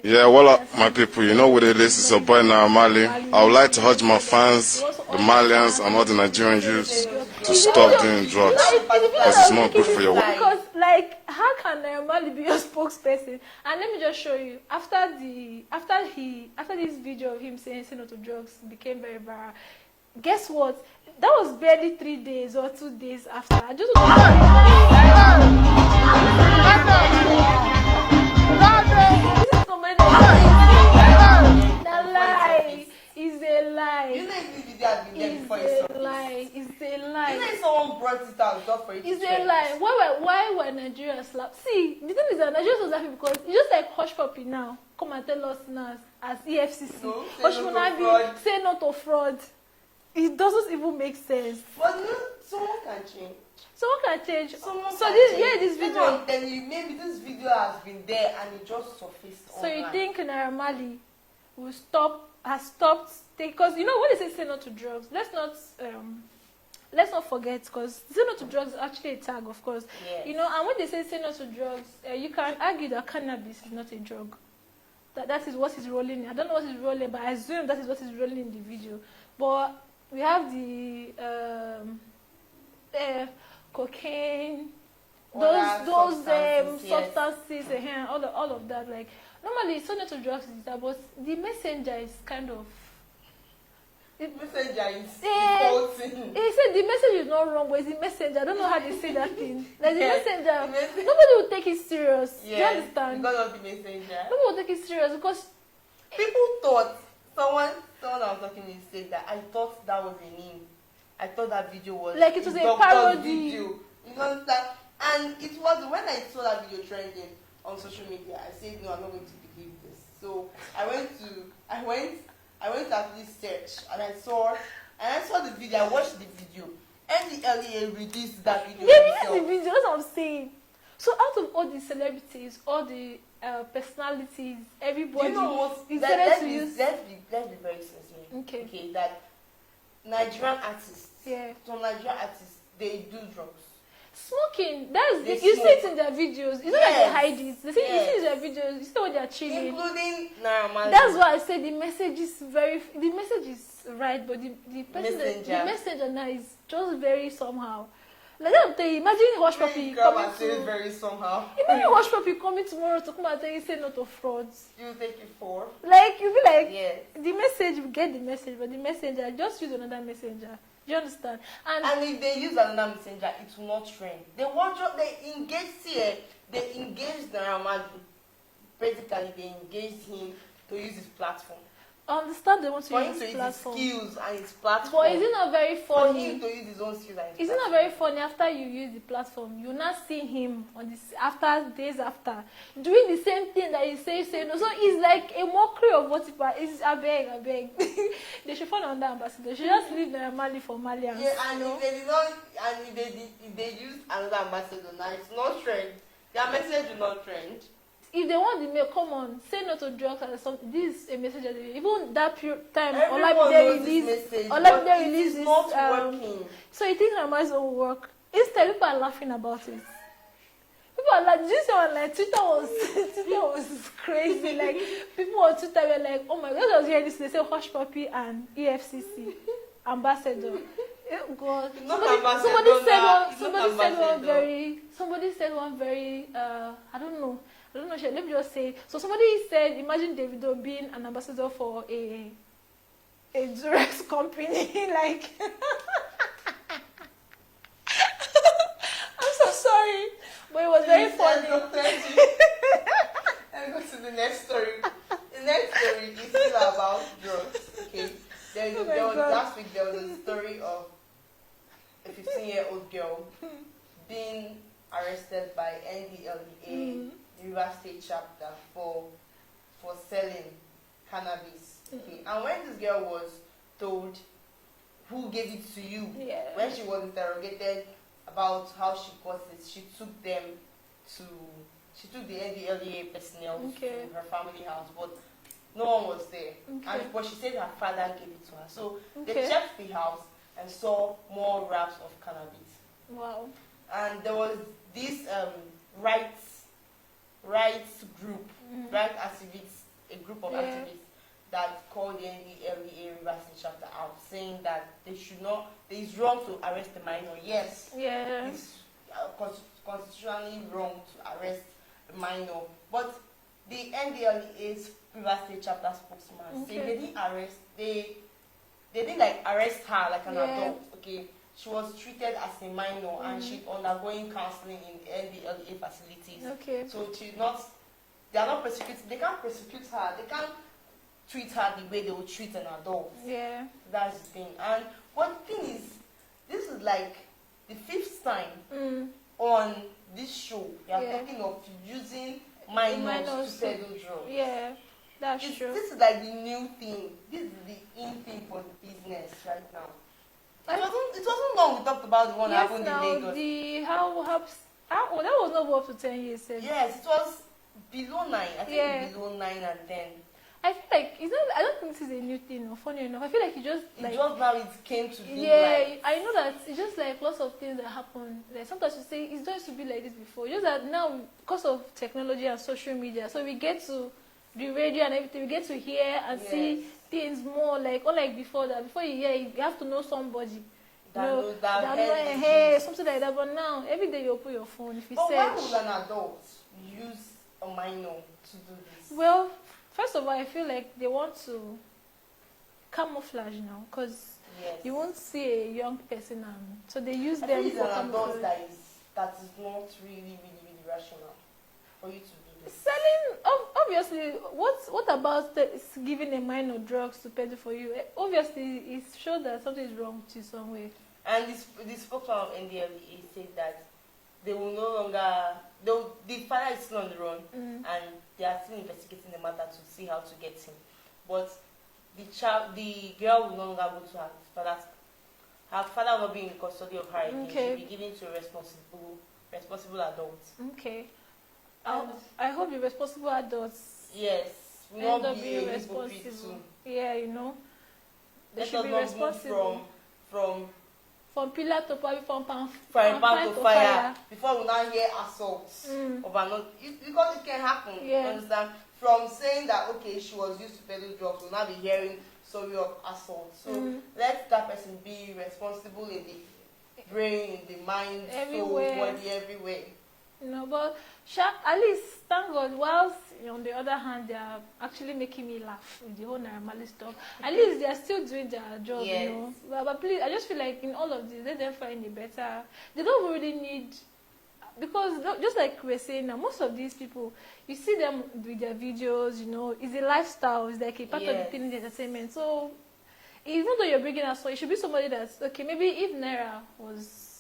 [SPEAKER 4] Yeah, what up, my people? You know what it is. It's a boy Naira Marley. I would like to urge my fans, the Malians, and all the Nigerian youths to stop doing drugs because it's not good for your
[SPEAKER 1] life. Because, like, how can Naira Marley be your spokesperson? And let me just show you. After this video of him saying no to drugs became very viral, guess what? That was barely 3 days or 2 days after. I just It's a lie.
[SPEAKER 2] You know this video has been there before
[SPEAKER 1] it's a lie. It's a lie.
[SPEAKER 2] You know someone brought it out just for it.
[SPEAKER 1] It's a lie. Why were Nigeria slapped? See, the thing is that Nigeria was laughing because it's just like hush puppy now. Come and tell us now as EFCC.
[SPEAKER 2] No,
[SPEAKER 1] say no to fraud. It doesn't even make sense.
[SPEAKER 2] But no, someone can change.
[SPEAKER 1] Someone can change.
[SPEAKER 2] This video. Then maybe this video has been there and it just surfaced.
[SPEAKER 1] So online. You think Naira Marley has stopped because you know when they say no to drugs, let's not forget because say no to drugs is actually a tag, of course.
[SPEAKER 2] Yes.
[SPEAKER 1] You know, and when they say no to drugs, you can argue that cannabis is not a drug. That is what is rolling. I don't know what is rolling, but I assume that is what is rolling in the video. But we have the cocaine, those substances, all of that. Like normally, so not to drugs is that, but the messenger is kind of
[SPEAKER 2] Messenger is defaulting.
[SPEAKER 1] He said the message is not wrong, but it's the messenger. I don't know how they say that thing. Like the messenger. Nobody will take it serious. Do you understand?
[SPEAKER 2] Because of the messenger.
[SPEAKER 1] Nobody will take it serious because
[SPEAKER 2] people thought someone I was talking to said that I thought that was a name. I thought that video was
[SPEAKER 1] like it was a parody.
[SPEAKER 2] Video. You understand? And it was when I saw that video trending on social media, I said no, I'm not going to believe this. So I went to actually search and I saw the video. I watched the video. NDLEA released that video.
[SPEAKER 1] Yeah, released the video. That's what I'm saying. So out of all the celebrities, all the personalities, everybody
[SPEAKER 2] let's be very sincere. Okay, that Nigerian artists, some Nigerian artists, they do drugs.
[SPEAKER 1] Smoking, you see it in their videos. It's not like they hide it. You see it in their videos. You see what they are chilling.
[SPEAKER 2] Including Naira Marley.
[SPEAKER 1] That's why I say the message is right, but the messenger now is just very somehow. Like I'm telling you, imagine Hush Puppy coming to
[SPEAKER 2] very somehow.
[SPEAKER 1] Imagine Hush Puppy coming tomorrow to come and tell you say no to frauds.
[SPEAKER 2] You take it for.
[SPEAKER 1] Like you'll be like, the message, we get the message, but the messenger just use another messenger. Do you understand?
[SPEAKER 2] And if they use another messenger, it will not trend. They engage Naira Marley. Basically, they engaged him to use his platform.
[SPEAKER 1] I understand they want to use
[SPEAKER 2] his
[SPEAKER 1] platform.
[SPEAKER 2] skills and his platform.
[SPEAKER 1] But is it not very funny?
[SPEAKER 2] For him to use his own skills and his
[SPEAKER 1] Is it not very funny after you use the platform, you not see him on this days after doing the same thing that he say no. So it's like a mockery of what it is. I beg. They should find another ambassador. They should just leave the Mali for Malians.
[SPEAKER 2] Yeah, and if they did not, and if they use another ambassador now, it's not trend. Their message will not trend.
[SPEAKER 1] If they want the mail, come on, say no to drugs or something. This is a message that even that time,
[SPEAKER 2] Olabide released this. Not working.
[SPEAKER 1] So you think Rama's won't work? Instead, people are laughing about it. People are like, this one, like Twitter was crazy. Like people on Twitter were like, oh my God, I was hearing this. They say Hush Puppy and EFCC ambassador. Oh God. Somebody said one very I don't know, let me just say. So somebody said, imagine Davido being an ambassador for a Durex company. Like, I'm so sorry, but it was very funny.
[SPEAKER 2] Let me go to the next story. The next story is still about drugs. Okay, last week there was a story of a 15-year-old girl being arrested by NDLEA, River State chapter, for selling cannabis. Okay. And when this girl was told who gave it to you, when she was interrogated about how she got it, she took the NDLEA personnel to her family house, but no one was there. But she said her father gave it to her. So they checked the house and saw more wraps of cannabis.
[SPEAKER 1] Wow.
[SPEAKER 2] And there was this rights group, right activists, a group of activists that called the NDLEA River State chapter out, saying that it's wrong to arrest a minor. Yes. Yeah. It's constitutionally wrong to arrest a minor. But the NDLEA's River State chapter spokesman said they didn't arrest, they didn't arrest her like an adult. Okay. She was treated as a minor and she's undergoing counseling in NDLEA facilities. Okay. So they are not persecuted. They can't persecute her. They can't treat her the way they would treat an adult. Yeah. That's the thing. And the thing is, this is like the 5th time on this show. They are talking of using minors to peddle drugs. Yeah, that's true. This is like the new thing. This is the in thing for the business right now. It wasn't long we talked about the one that happened in Lagos.
[SPEAKER 1] That was not up to 10 years.
[SPEAKER 2] Yes, it was below 9. I think below 9 and 10.
[SPEAKER 1] I feel like it's not. I don't think this is a new thing. Or funny enough, I feel like just
[SPEAKER 2] now it came to be.
[SPEAKER 1] Yeah, I know that it's just like lots of things that happen. Like sometimes you say it's just to be like this before. Just that now because of technology and social media, so we get to the radio and everything. We get to hear and see things more unlike before. That before you hear, you have to know somebody. Something like that. But now every day you open your phone, if you search.
[SPEAKER 2] Why would an adult use a minor to do this?
[SPEAKER 1] Well, first of all, I feel like they want to camouflage now, because
[SPEAKER 2] yes.
[SPEAKER 1] you won't see a young person, and so they use
[SPEAKER 2] I
[SPEAKER 1] them
[SPEAKER 2] think
[SPEAKER 1] for
[SPEAKER 2] it's an adult
[SPEAKER 1] camouflage.
[SPEAKER 2] that is not really rational for you to do this.
[SPEAKER 1] Selling, obviously, what about giving a minor drugs to peddle for you? Obviously, it shows that something is wrong with you somewhere.
[SPEAKER 2] And this spokesman of NDLEA said that they will no longer, the father is still on the run, and they are still investigating the matter to see how to get him. But the girl will no longer go to her father's. Her father will not be in custody of her again.
[SPEAKER 1] Okay.
[SPEAKER 2] She'll be given to a responsible adult.
[SPEAKER 1] Okay. I hope the responsible adults
[SPEAKER 2] yes, will not be
[SPEAKER 1] responsible. Yeah, you know. They should be
[SPEAKER 2] not
[SPEAKER 1] responsible. From pillar to power, from pan
[SPEAKER 2] to fire. Before we now hear assaults of another, because it can happen.
[SPEAKER 1] Yeah.
[SPEAKER 2] You understand? From saying that okay, she was used to peddle drugs, we'll now be hearing story of assault. So let that person be responsible in the brain, in the mind,
[SPEAKER 1] everywhere.
[SPEAKER 2] soul, body, everywhere.
[SPEAKER 1] No, but at least, thank God, whilst on the other hand, they are actually making me laugh with the whole Naira stuff. At least they are still doing their job,
[SPEAKER 2] yes.
[SPEAKER 1] you know. But please, I just feel like in all of this, let them find a better. They don't really need, because just like we're saying now, most of these people, you see them with their videos, you know, it's a lifestyle, it's like a part of the thing, the entertainment. So even though you're bringing us, so it should be somebody that's okay. Maybe if Naira was.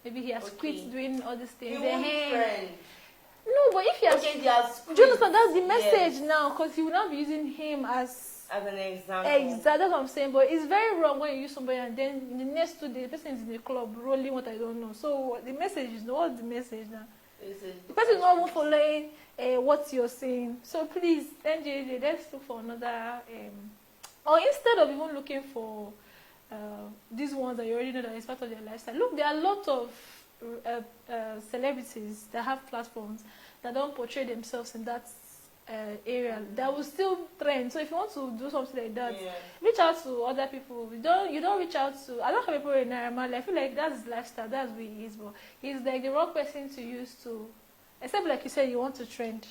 [SPEAKER 1] Maybe he has quit doing all these things. No, but if he has...
[SPEAKER 2] Okay, he has quit.
[SPEAKER 1] Do you understand? That's the message now, because he will not be using him as
[SPEAKER 2] an example.
[SPEAKER 1] Exactly, that's what I'm saying. But it's very wrong when you use somebody and then in the next 2 days, the person is in the club rolling what I don't know. So the message is, what's the message now? The person is not even following what you're saying. So please, NJJ, let's look for another... or instead of even looking for... these ones that you already know that is part of their lifestyle. Look, there are a lot of celebrities that have platforms that don't portray themselves in that area that will still trend. So if you want to do something like that, reach out to other people. You don't reach out to. I don't have people in Naira. I feel like that's his lifestyle. That's who he is. But he's like the wrong person to use to. Except like you said, you want to trend.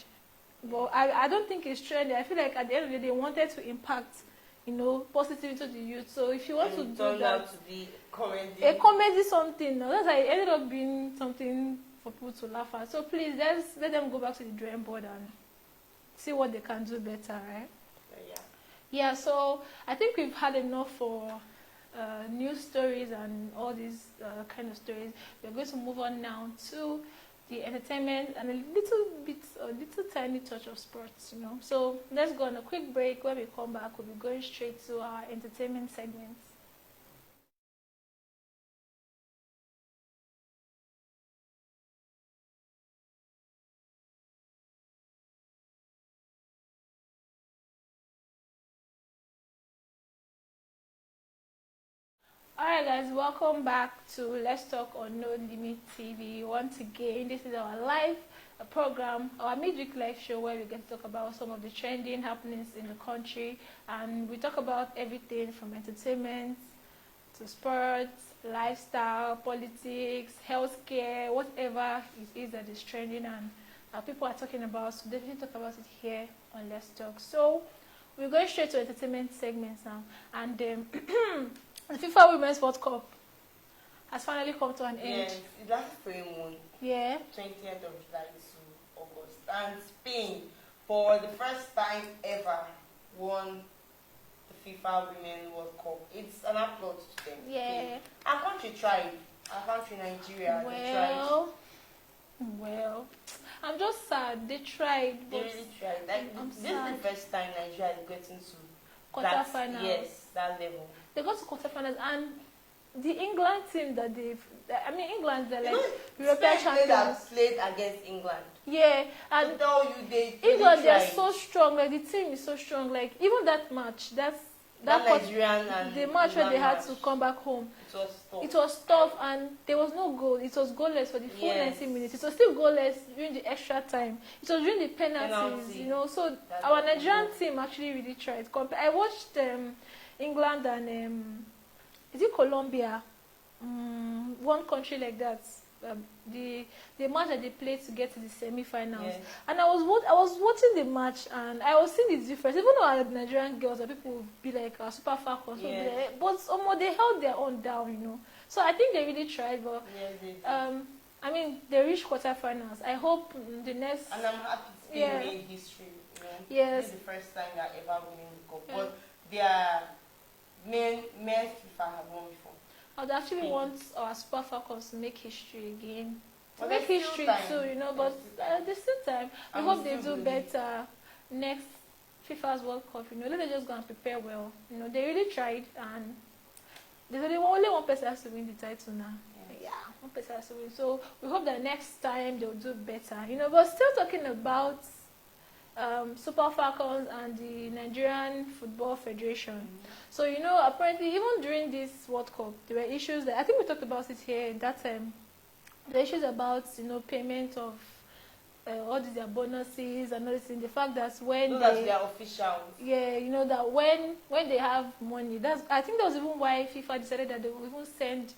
[SPEAKER 1] But I don't think it's trendy. I feel like at the end of the day, they wanted to impact. You know, positivity to the youth. So if you want to do that,
[SPEAKER 2] to be comedy.
[SPEAKER 1] A comedy something. No, that's like it ended up being something for people to laugh at. So please, let them go back to the drawing board and see what they can do better, right? Yeah. So I think we've had enough for news stories and all these kind of stories. We're going to move on now to the entertainment and a little tiny touch of sports, you know. So let's go on a quick break. When we come back, we'll be going straight to our entertainment segments. Alright guys, welcome back to Let's Talk on No Limit TV. Once again, this is our live program, our midweek live show where we get to talk about some of the trending happenings in the country, and we talk about everything from entertainment to sports, lifestyle, politics, healthcare, whatever it is that is trending and people are talking about. So definitely talk about it here on Let's Talk. So we're going straight to entertainment segments now, and the FIFA Women's World Cup has finally come to an end.
[SPEAKER 2] Yes, it lasted for a month.
[SPEAKER 1] Yeah.
[SPEAKER 2] 20th of July to August. And Spain, for the first time ever, won the FIFA Women's World Cup. It's an applause to them.
[SPEAKER 1] Yeah.
[SPEAKER 2] Our country tried. Our country, Nigeria, they tried.
[SPEAKER 1] Well, I'm just sad. They tried.
[SPEAKER 2] They really tried. Like, this is the first time Nigeria is getting to
[SPEAKER 1] quarterfinals.
[SPEAKER 2] Yes, that level.
[SPEAKER 1] They got to quarterfinals, and the England team that England, they're like European champions.
[SPEAKER 2] Played against England.
[SPEAKER 1] Yeah, and
[SPEAKER 2] to tell you
[SPEAKER 1] England, they're so strong. Like the team is so strong. Like even that match, that
[SPEAKER 2] Nigerian and
[SPEAKER 1] the match where they had to come back home. It was tough, and there was no goal. It was goalless for the full 90 minutes. It was still goalless during the extra time. It was during the penalties, you know. So our Nigerian team actually really tried. I watched England and is it Colombia? One country like that. the match that they played to get to the semi-finals. Yes. And I was watching the match and I was seeing the difference. Even though our Nigerian girls, or people would be like our Super Falcons, yes. Like, but they held their own down, you know. So I think they really tried. But yes, they I mean, they reached quarterfinals. I hope the next.
[SPEAKER 2] And I'm happy to be in history. You know?
[SPEAKER 1] Yes.
[SPEAKER 2] This is the first time that ever winning the cup. Yeah. But their men FIFA have won before. I would
[SPEAKER 1] actually want our Super Falcons to make history again. To make history too, you know, but there's still time. I hope they do better next FIFA's World Cup, you know. Let them just go and prepare well. You know, they really tried, and there's only one person has to win the title now. Yeah, one person has to win. So we hope that next time they'll do better, you know. But still talking about Super Falcons and the Nigerian Football Federation. So, you know, apparently even during this World Cup, there were issues that I think we talked about it here that time. The issues about, you know, payment of all these their bonuses and all this thing. The fact that when
[SPEAKER 2] they are officials.
[SPEAKER 1] Yeah, you know that when they have money, I think that was even why FIFA decided that they will even send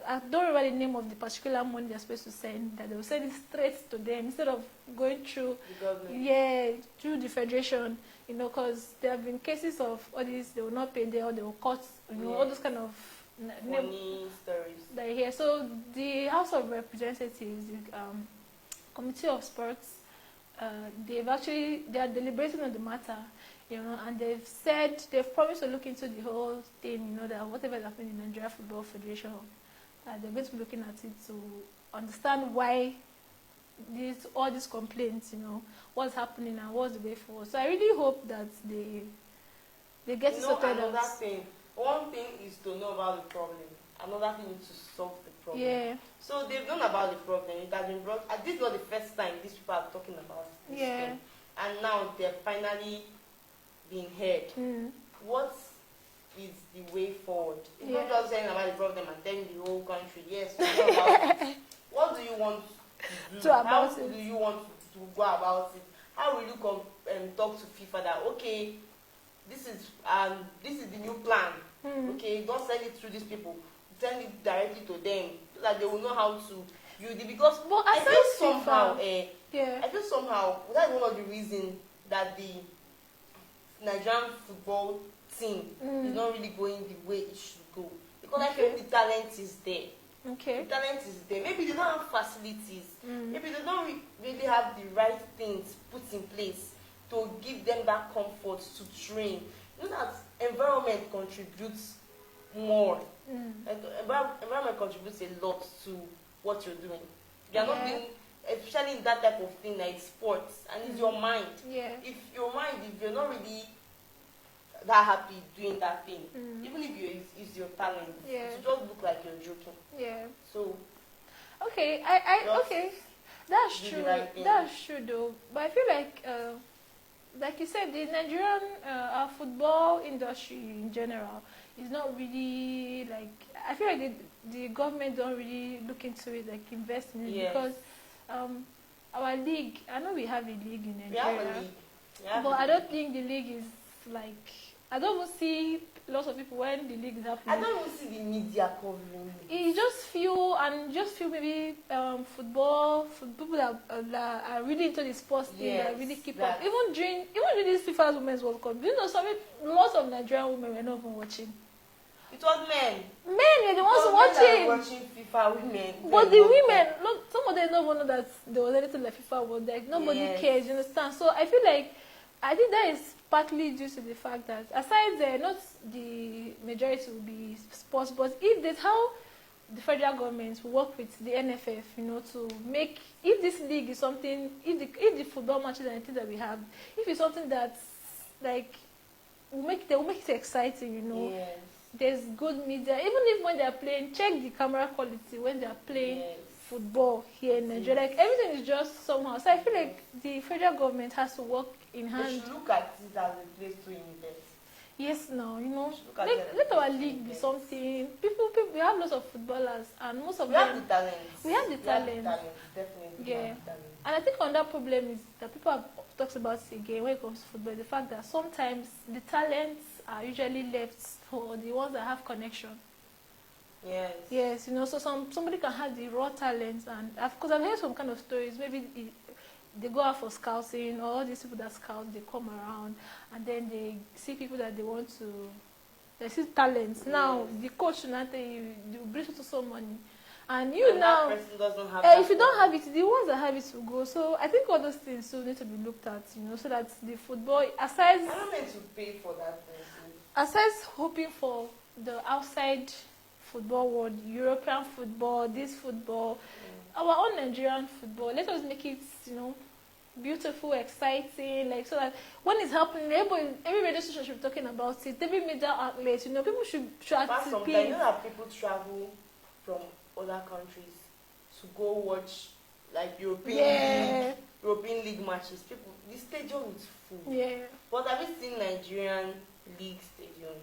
[SPEAKER 1] I don't remember the name of the particular money they're supposed to send, that they will send it straight to them instead of going through
[SPEAKER 2] the government.
[SPEAKER 1] Yeah, through the federation, you know, because there have been cases of all these, they will not pay there or they will cut, you know, all those kind of
[SPEAKER 2] funny stories
[SPEAKER 1] that you hear. So the House of Representatives, the Committee of Sports, they are deliberating on the matter, you know, and they've promised to look into the whole thing, you know, that whatever is happening in the Nigeria Football Federation, they're going to be looking at it to understand why all these complaints, you know, what's happening and what's the way forward. So I really hope that they get it sorted out.
[SPEAKER 2] One thing is to know about the problem. Another thing is to solve the problem.
[SPEAKER 1] Yeah.
[SPEAKER 2] So they've known about the problem. It has been brought. This is not the first time these people are talking about this thing. And now they're finally being heard. What is the way forward? It's not just saying about the problem and telling the whole country, yes, we know about it. What do you want to do? How do you want to go about it? How will you talk to FIFA that, okay, this is the new plan. Okay, don't send it through these people. Send it directly to them so that they will know how to use it. Because I feel somehow, that's one of the reasons that the Nigerian football team is not really going the way it should go. Because I feel the talent is there.
[SPEAKER 1] Okay.
[SPEAKER 2] The talent is there. Maybe they don't have facilities. Maybe they don't really have the right things put in place to give them that comfort to train. You know that environment contributes more. Environment contributes a lot to what you're doing. You are not doing, especially in that type of thing like sports, and it's your mind.
[SPEAKER 1] Yeah.
[SPEAKER 2] If you're not really that happy doing that thing, even if you use your talent, it just look like you're joking.
[SPEAKER 1] Yeah.
[SPEAKER 2] So.
[SPEAKER 1] Okay, okay, that's true. That's true though. But I feel like you said, the Nigerian our football industry in general is not really like. I feel like the government don't really look into it, like invest in it, because our league. I know we have a league in Nigeria,
[SPEAKER 2] we have a league.
[SPEAKER 1] But I don't think the league is like. I don't even see lots of people when the league is happening.
[SPEAKER 2] I don't even see the media covering it.
[SPEAKER 1] You just feel maybe football people that are really into the sports thing, that really keep up. Even during this FIFA's Women's World Cup, you know, lots of Nigerian women were not even watching.
[SPEAKER 2] It was men.
[SPEAKER 1] Men were the ones watching.
[SPEAKER 2] Watching FIFA women.
[SPEAKER 1] But the women, some of them don't know that there was anything like FIFA World. Like nobody cares, you understand? So I think that is partly due to the fact that aside not the majority will be sports, but if that's how the federal government will work with the NFF, you know, to make, if this league is something, if the football matches and things that we have, if it's something that's like they will make it exciting, you know.
[SPEAKER 2] Yes.
[SPEAKER 1] There's good media, even if when they are playing, check the camera quality when they are playing football here in Nigeria. Like everything is just somehow. So I feel like the federal government has to work in hand.
[SPEAKER 2] They should look at it as a place to invest.
[SPEAKER 1] Yes, now, you know, let our league be something. People, we have lots of footballers, and most of them.
[SPEAKER 2] We have the talent.
[SPEAKER 1] We have the talent.
[SPEAKER 2] Definitely.
[SPEAKER 1] Yeah. And I think another problem is that people have talked about it again when it comes to football, the fact that sometimes the talents are usually left for the ones that have connection.
[SPEAKER 2] Yes.
[SPEAKER 1] Yes, you know, so somebody can have the raw talent, and because I've heard some kind of stories. Maybe they go out for scouting, or all these people that scout, they come around, and then they see people that they want to. They see talents. Now the coach will not tell you, you bring to some money, and you
[SPEAKER 2] and
[SPEAKER 1] now.
[SPEAKER 2] That person doesn't have
[SPEAKER 1] If you don't have it, the ones that have it will go. So I think all those things still need to be looked at, you know, so that the football, aside.
[SPEAKER 2] I don't mean to pay for that thing.
[SPEAKER 1] Aside hoping for the outside football world, European football, this football, our own Nigerian football, let us make it, you know, beautiful, exciting, like, so that when it's happening, every radio station should be talking about it, every media outlet, you know, people should
[SPEAKER 2] Apart from that,
[SPEAKER 1] participate.
[SPEAKER 2] you know that people travel from other countries to go watch like European League matches. People, the stadium is full.
[SPEAKER 1] Yeah.
[SPEAKER 2] But have you seen Nigerian League stadium?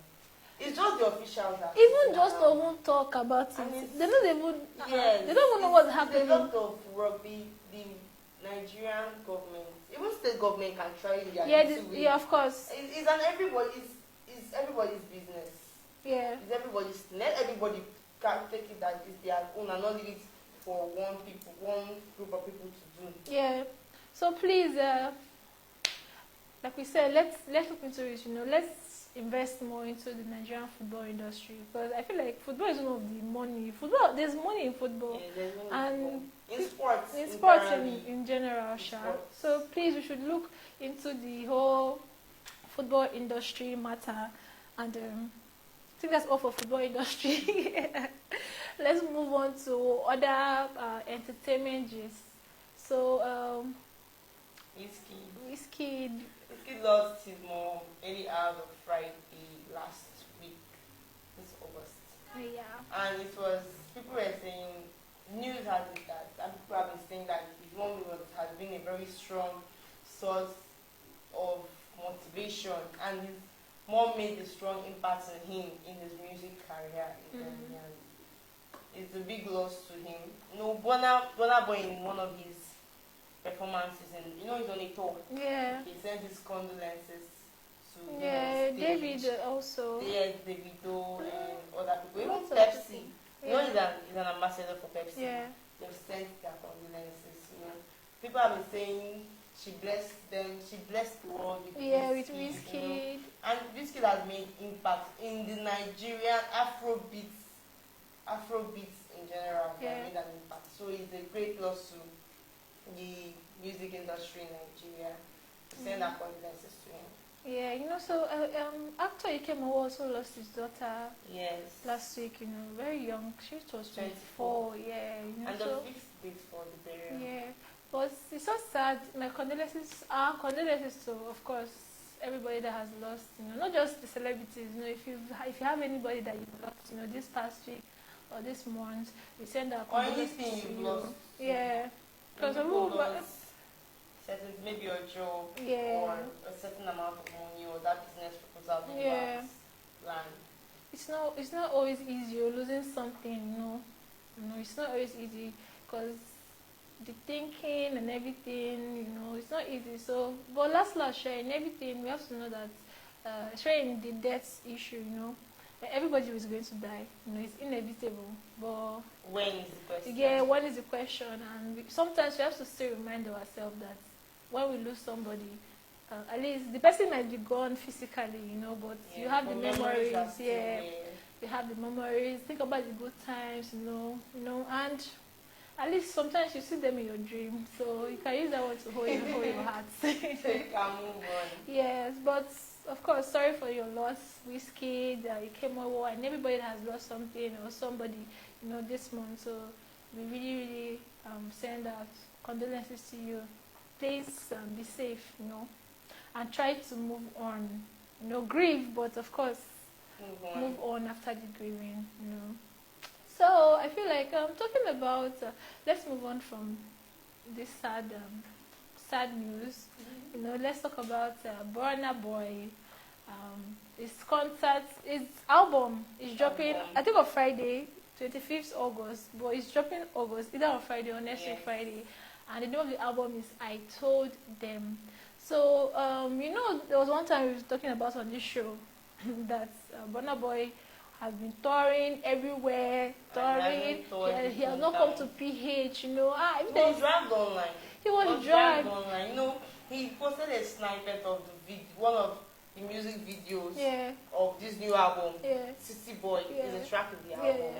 [SPEAKER 2] It's just the officials that
[SPEAKER 1] even just to even talk about it, they don't even they don't even know what's happening.
[SPEAKER 2] There's a lot of rugby. The Nigerian government, even state government, can try their
[SPEAKER 1] yeah, of course.
[SPEAKER 2] It's everybody's business.
[SPEAKER 1] Yeah.
[SPEAKER 2] It's everybody's. Let everybody can take it that it's their own and not leave it for one group of people to do.
[SPEAKER 1] Yeah. So please, like we said, let's look into it. You know, let's invest more into the Nigerian football industry, because I feel like football is one of the money. Football, there's money in football,
[SPEAKER 2] Yeah, there's money
[SPEAKER 1] and
[SPEAKER 2] in sports
[SPEAKER 1] in general, So please, we should look into the whole football industry matter, and I think that's all for football industry. Let's move on to other entertainment gist. So, WIZKID
[SPEAKER 2] lost his mom early hours of Friday last week, this August.
[SPEAKER 1] Yeah.
[SPEAKER 2] And it was, people were saying, news has it that, and people have been saying that his mom has been a very strong source of motivation, and his mom made a strong impact on him in his music career. It's a big loss to him. No, Burna Boy, in one of his performances, and you know he's on a tour.
[SPEAKER 1] Yeah.
[SPEAKER 2] He sent his condolences to
[SPEAKER 1] David also.
[SPEAKER 2] Yes, Davido and other people. Even Pepsi. You know he's an ambassador for Pepsi.
[SPEAKER 1] Yeah.
[SPEAKER 2] They've sent their condolences. You know, people have been saying she blessed them. She blessed the world with
[SPEAKER 1] WIZKID.
[SPEAKER 2] You know? And WIZKID has made impact in the Nigerian Afrobeats in general.
[SPEAKER 1] Yeah.
[SPEAKER 2] Made an impact. So it's a great loss to the music industry in Nigeria. Send our condolences to him.
[SPEAKER 1] Yeah, you know, so actor Ikemo also lost his daughter.
[SPEAKER 2] Yes.
[SPEAKER 1] Last week, you know, very young. She was 24. Yeah, you know,
[SPEAKER 2] and the fixed date for the burial.
[SPEAKER 1] Yeah, but it's so sad. My condolences, our condolences to, of course, everybody that has lost. You know, not just the celebrities. You know, if you have anybody that you've lost, you know, this past week or this month, we send our condolences to
[SPEAKER 2] you've
[SPEAKER 1] you.
[SPEAKER 2] lost.
[SPEAKER 1] Yeah. Because
[SPEAKER 2] maybe your job or a certain amount of money or that business proposal land.
[SPEAKER 1] It's not always easy. You're losing something, you know. It's not always easy because the thinking and everything, you know, it's not easy. So, but last sharing everything, we have to know that sharing the death issue, you know, everybody is going to die. You know, it's inevitable. But
[SPEAKER 2] when is the question?
[SPEAKER 1] Yeah, when is the question? And sometimes we have to still remind ourselves that when we lose somebody, at least the person might be gone physically, you know, but you have the memories. You have the memories. Think about the good times, you know, and at least sometimes you see them in your dream, so you can use that one to hold your heart.
[SPEAKER 2] So you can move on.
[SPEAKER 1] Yes, but of course, sorry for your loss, WIZKID, Ikemo, and everybody that has lost something or somebody, you know, this month. So we really send out condolences to you. Please be safe, you know, and try to move on. You know, grieve, but of course, move on after the grieving, you know. So I feel like talking about, let's move on from this sad news. You know, let's talk about Burna Boy. His concert, his album is dropping, I think on Friday, 25th August, but it's dropping August, either on Friday or next week Friday. And the name of the album is I Told Them. So, you know, there was one time we were talking about on this show that Burna Boy has been touring everywhere, touring. He has not come to PH, you know.
[SPEAKER 2] He was dragged online.
[SPEAKER 1] He was dragged
[SPEAKER 2] online. You know, he posted a snippet of the one of the music videos of this new album. City Boy is a track of the album.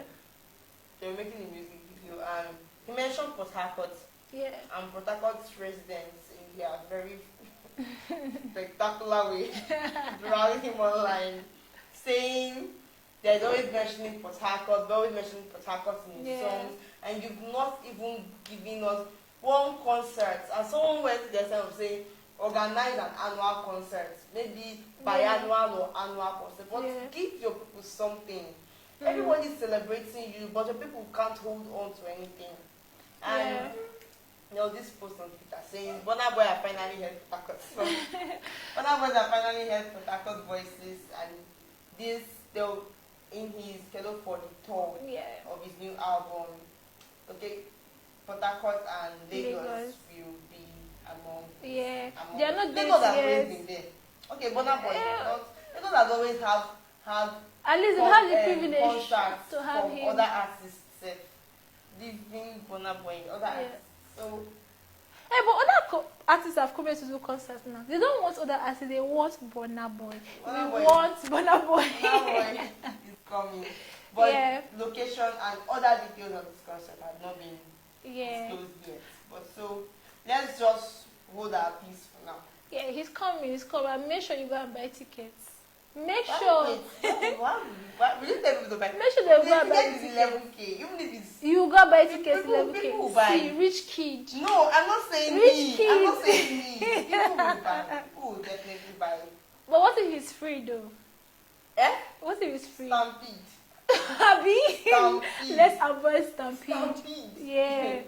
[SPEAKER 2] They were making a music video, and he mentioned Port Harcourt. And Port Harcourt's residents in their very spectacular way dragging him online, saying there's always mentioning Port Harcourt, they're always mentioning Port Harcourt in his songs, and you've not even given us one concert. And someone went to the extent of saying, organize an annual concert, maybe biannual or annual concert, but give your people something. Everybody's celebrating you, but your people can't hold on to anything. And you know, this post on Twitter saying, Burna Boy have finally heard Port Harcourt. So, Burna Boy have finally heard Port Harcourt voices, and this, they'll, in his schedule for the tour of his new album, okay, Port Harcourt and Lagos will be among.
[SPEAKER 1] They are not there
[SPEAKER 2] Lagos has always been there. Okay, Burna Boy, Lagos has always have
[SPEAKER 1] at least we have the privilege to have
[SPEAKER 2] from
[SPEAKER 1] him.
[SPEAKER 2] other artists, leaving Burna Boy, other artists. So,
[SPEAKER 1] but other artists have come here to do concerts now. They don't want other artists, they want Burna Boy. Want Burna Boy.
[SPEAKER 2] Burna Boy is coming. But location and other details of this concert have not been disclosed yet. But so, let's just hold our peace for now.
[SPEAKER 1] Yeah, he's coming. Make sure you go and buy tickets. Make sure.
[SPEAKER 2] Will you tell people to buy?
[SPEAKER 1] Make sure they go and buy
[SPEAKER 2] tickets. 11K, even if it's.
[SPEAKER 1] You go buy tickets 11K.
[SPEAKER 2] People will buy.
[SPEAKER 1] See, rich kid.
[SPEAKER 2] No, I'm not saying
[SPEAKER 1] rich
[SPEAKER 2] me.
[SPEAKER 1] Kid.
[SPEAKER 2] I'm not saying me. People will buy. People will definitely buy.
[SPEAKER 1] But what if it's free though? What if it's free?
[SPEAKER 2] Stampede.
[SPEAKER 1] Abi? Let's avoid stampede.
[SPEAKER 2] Stampede.
[SPEAKER 1] Yeah.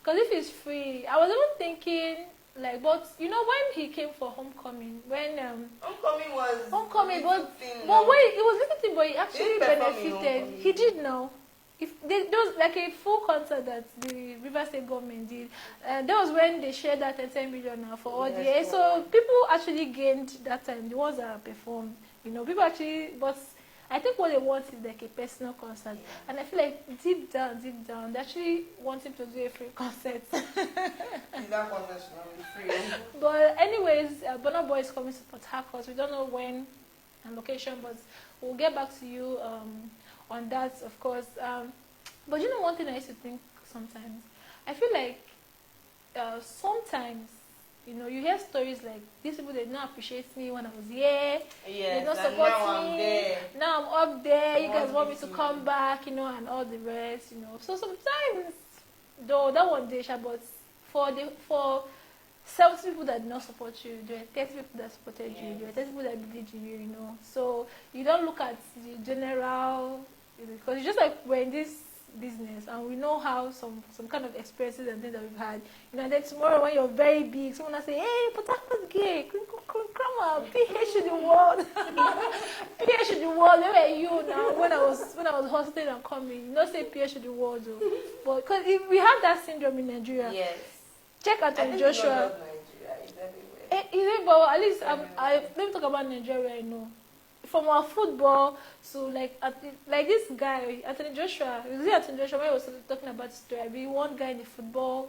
[SPEAKER 1] Because if it's free, I was even thinking. Like, but you know when he came for homecoming, when
[SPEAKER 2] homecoming was
[SPEAKER 1] but when it was little thing, but he actually benefited. He did know. If there was like a full concert that the River State government did, that was when they shared that 10 million now for all the year. So people actually gained that time. The ones that performed, you know, people actually. But I think what they want is like a personal concert, and I feel like deep down, they actually want him to do a free concert.
[SPEAKER 2] That concert should be free.
[SPEAKER 1] But anyways, Burna Boy is coming to Port Harcourt. We don't know when and location, but we'll get back to you on that, of course. But you know, one thing I used to think sometimes, I feel like sometimes. You know, you hear stories like these people did not appreciate me when I was here. They don't support me. Now I'm up there. You guys want me to come back, you know, and all the rest, you know. So sometimes, though that one day, but for 70 people that did not support you, there were 30 people that supported you. There were 30 people that believed in you, you know. So you don't look at the general, because it's just like we're in this business and we know how some kind of experiences and things that we've had, you know, and then tomorrow when you're very big, someone will say, hey, Port Harcourt gay, come on, PH to the world. PH to the world. Where were you now when I was hosting and coming? You don't say PH to the world though. But because we have that syndrome in Nigeria.
[SPEAKER 2] Yes.
[SPEAKER 1] Check Anthony Joshua. But at least let me talk about Nigeria, you know. From our football to like this guy Anthony Joshua. You see Anthony Joshua when he was talking about his story. I mean, one guy in the football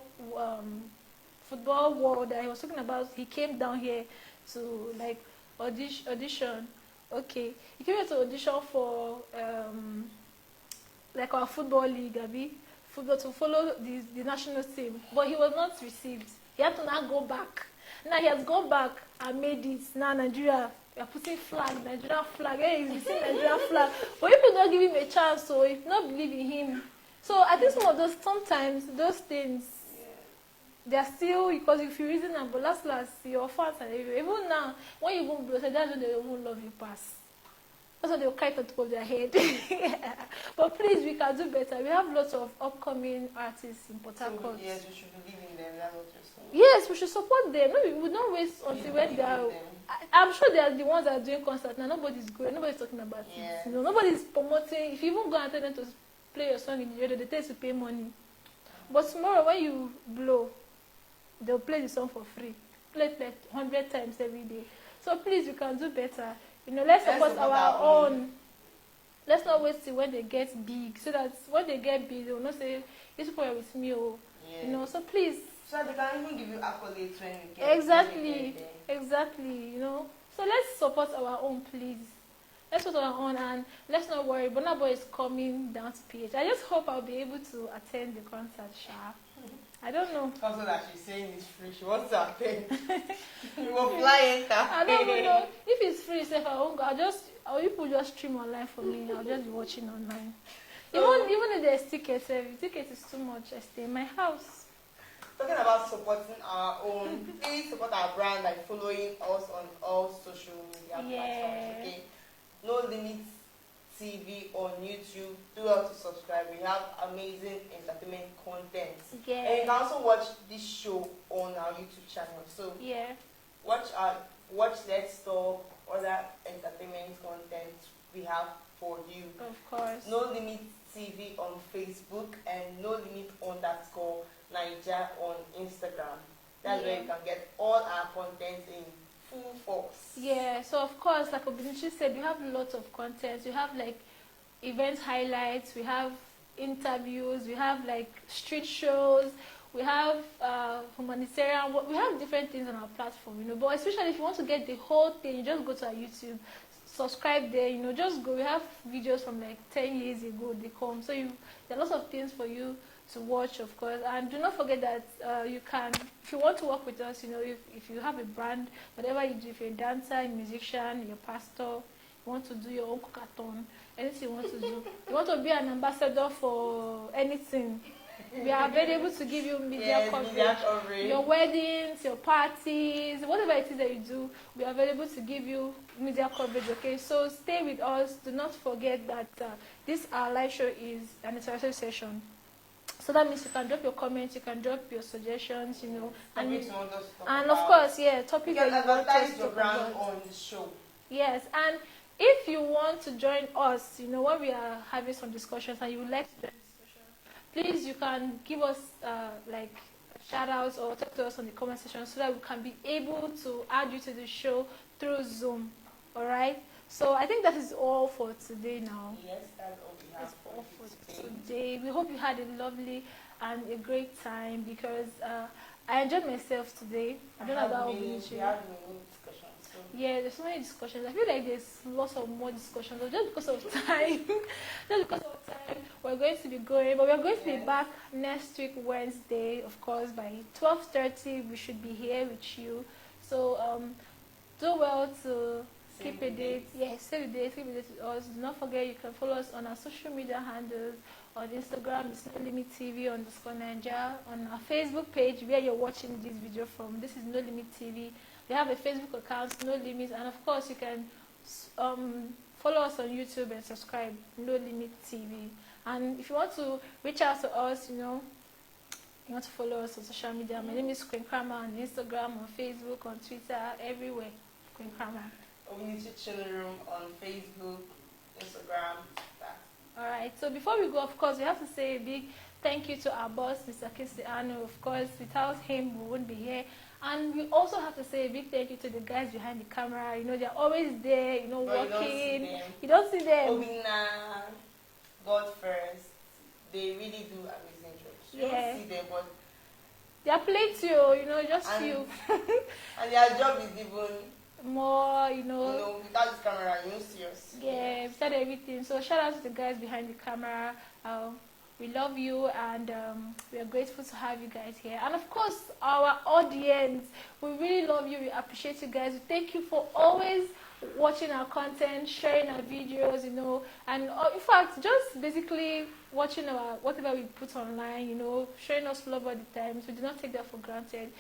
[SPEAKER 1] world that he was talking about. He came down here to like audition. Okay, he came here to audition for like our football league, football to follow the national team. But he was not received. He had to now go back. Now he has gone back and made it. Now Nigeria. We are putting flag, Nigerian flag. Hey, he's missing Nigerian flag. But people don't give him a chance, so if not believe in him. So I think sometimes those things, they are still, because if you reason them, but last your fans and even now, when you go blow, that's when they won't love you pass. That's why they'll kite on top of their head. But please, we can do better. We have lots of upcoming artists in Port Harcourt.
[SPEAKER 2] So, yes, we should believe in them. That's what you're saying.
[SPEAKER 1] Yes, we should support them. No, we don't wait until when they are. I'm sure they are the ones that are doing concerts now. Nobody's going. Nobody's talking about it. You know, nobody's promoting. If you even go and tell them to play your song in the radio, they tell you to pay money. But tomorrow, when you blow, they'll play the song for free. Play it like 100 times every day. So please, we can do better. You know, let's support our own. let's not wait till when they get big, so that when they get big, they will not say, these people are with me, oh.
[SPEAKER 2] Yeah.
[SPEAKER 1] You know, so please.
[SPEAKER 2] So they can even give you accolades when you get
[SPEAKER 1] Exactly, you know. So let's support our own, please. Let's support our own, and let's not worry. Burna Boy is coming down to PH. I just hope I'll be able to attend the concert, Sha. I don't know.
[SPEAKER 2] Also that she's saying it's free. She wants to attend. You will fly enter.
[SPEAKER 1] I don't know. If it's free, say I won't go. Or people just stream online for me. I'll just be watching online. So, even if there's tickets, ticket is too much. I stay in my house.
[SPEAKER 2] Talking about supporting our own, please support our brand by following us on all social media platforms. Okay, No Limit TV on YouTube. Do well to subscribe. We have amazing entertainment content.
[SPEAKER 1] Yeah.
[SPEAKER 2] And you can also watch this show on our YouTube channel. So watch Let's Talk, other entertainment content we have for you.
[SPEAKER 1] Of course.
[SPEAKER 2] No Limit TV on Facebook and No Limit _Naija on Instagram. That's where you can get all our content in full force.
[SPEAKER 1] Yeah, so of course, like Obinichi said, we have lots of content. We have like event highlights, we have interviews, we have like street shows, we have humanitarian work. We have different things on our platform, you know. But especially if you want to get the whole thing, you just go to our YouTube, subscribe there, you know, just go. We have videos from like 10 years ago, they come. So there are lots of things for you to watch, of course. And do not forget that you can, if you want to work with us, you know, if you have a brand, whatever you do, if you're a dancer, a musician, you're a pastor, you want to do your own cookathon, anything you want to do, you want to be an ambassador for anything, we are available to give you media coverage. Your weddings, your parties, whatever it is that you do, we are available to give you media coverage, okay? So stay with us. Do not forget that this our live show is an interactive session. So that means you can drop your comments, you can drop your suggestions, you know, and of course, yeah, topics
[SPEAKER 2] you can
[SPEAKER 1] that you want us
[SPEAKER 2] advertise your brand on the show.
[SPEAKER 1] Yes, and if you want to join us, you know, when we are having some discussions and you would like to join the discussion, please, you can give us like shout outs or talk to us on the comment section so that we can be able to add you to the show through Zoom. All right. So I think that is all for today now.
[SPEAKER 2] Yes, that's all we have.
[SPEAKER 1] That's all for today. We hope you had a lovely and a great time because I enjoyed myself today. I don't know about you. Yeah, there's so many discussions. I feel like there's lots of more discussions, but just because of time, we're going to be going. But we're going to be back next week, Wednesday, of course, by 12:30. We should be here with you. So do well to keep a date. Yes, save a date. Keep a date with us. Do not forget you can follow us on our social media handles. On Instagram, it's No Limit TV _Naija. On our Facebook page, where you're watching this video from, this is No Limit TV. We have a Facebook account, No Limit, and of course you can follow us on YouTube and subscribe, No Limit TV. And if you want to reach out to us, you know, you want to follow us on social media, my name is Queen Krama on Instagram, on Facebook, on Twitter, everywhere. Queen Krama.
[SPEAKER 2] Community Chilling Room on Facebook, Instagram.
[SPEAKER 1] Alright, so before we go, of course, we have to say a big thank you to our boss, Mr. Cristiano. Of course, without him, we wouldn't be here. And we also have to say a big thank you to the guys behind the camera. You know, they're always there, you know, working. You don't see them.
[SPEAKER 2] Obina, God first. They really do amazing jobs. You don't see them, but
[SPEAKER 1] they are plenty, you know, just few.
[SPEAKER 2] And their job is even
[SPEAKER 1] more, you know,
[SPEAKER 2] without this camera, you don't see us.
[SPEAKER 1] Yeah, without everything. So shout out to the guys behind the camera. We love you and we are grateful to have you guys here. And of course, our audience, we really love you. We appreciate you guys. We thank you for always watching our content, sharing our videos, you know, and in fact, just basically watching our whatever we put online, you know, showing us love all the time. We do not take that for granted.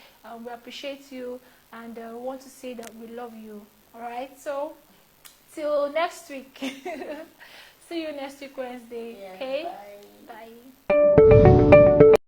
[SPEAKER 1] We appreciate you and want to say that we love you. All right, so till next week. See you next week, Wednesday.
[SPEAKER 2] Yeah,
[SPEAKER 1] okay?
[SPEAKER 2] bye.
[SPEAKER 1] Bye.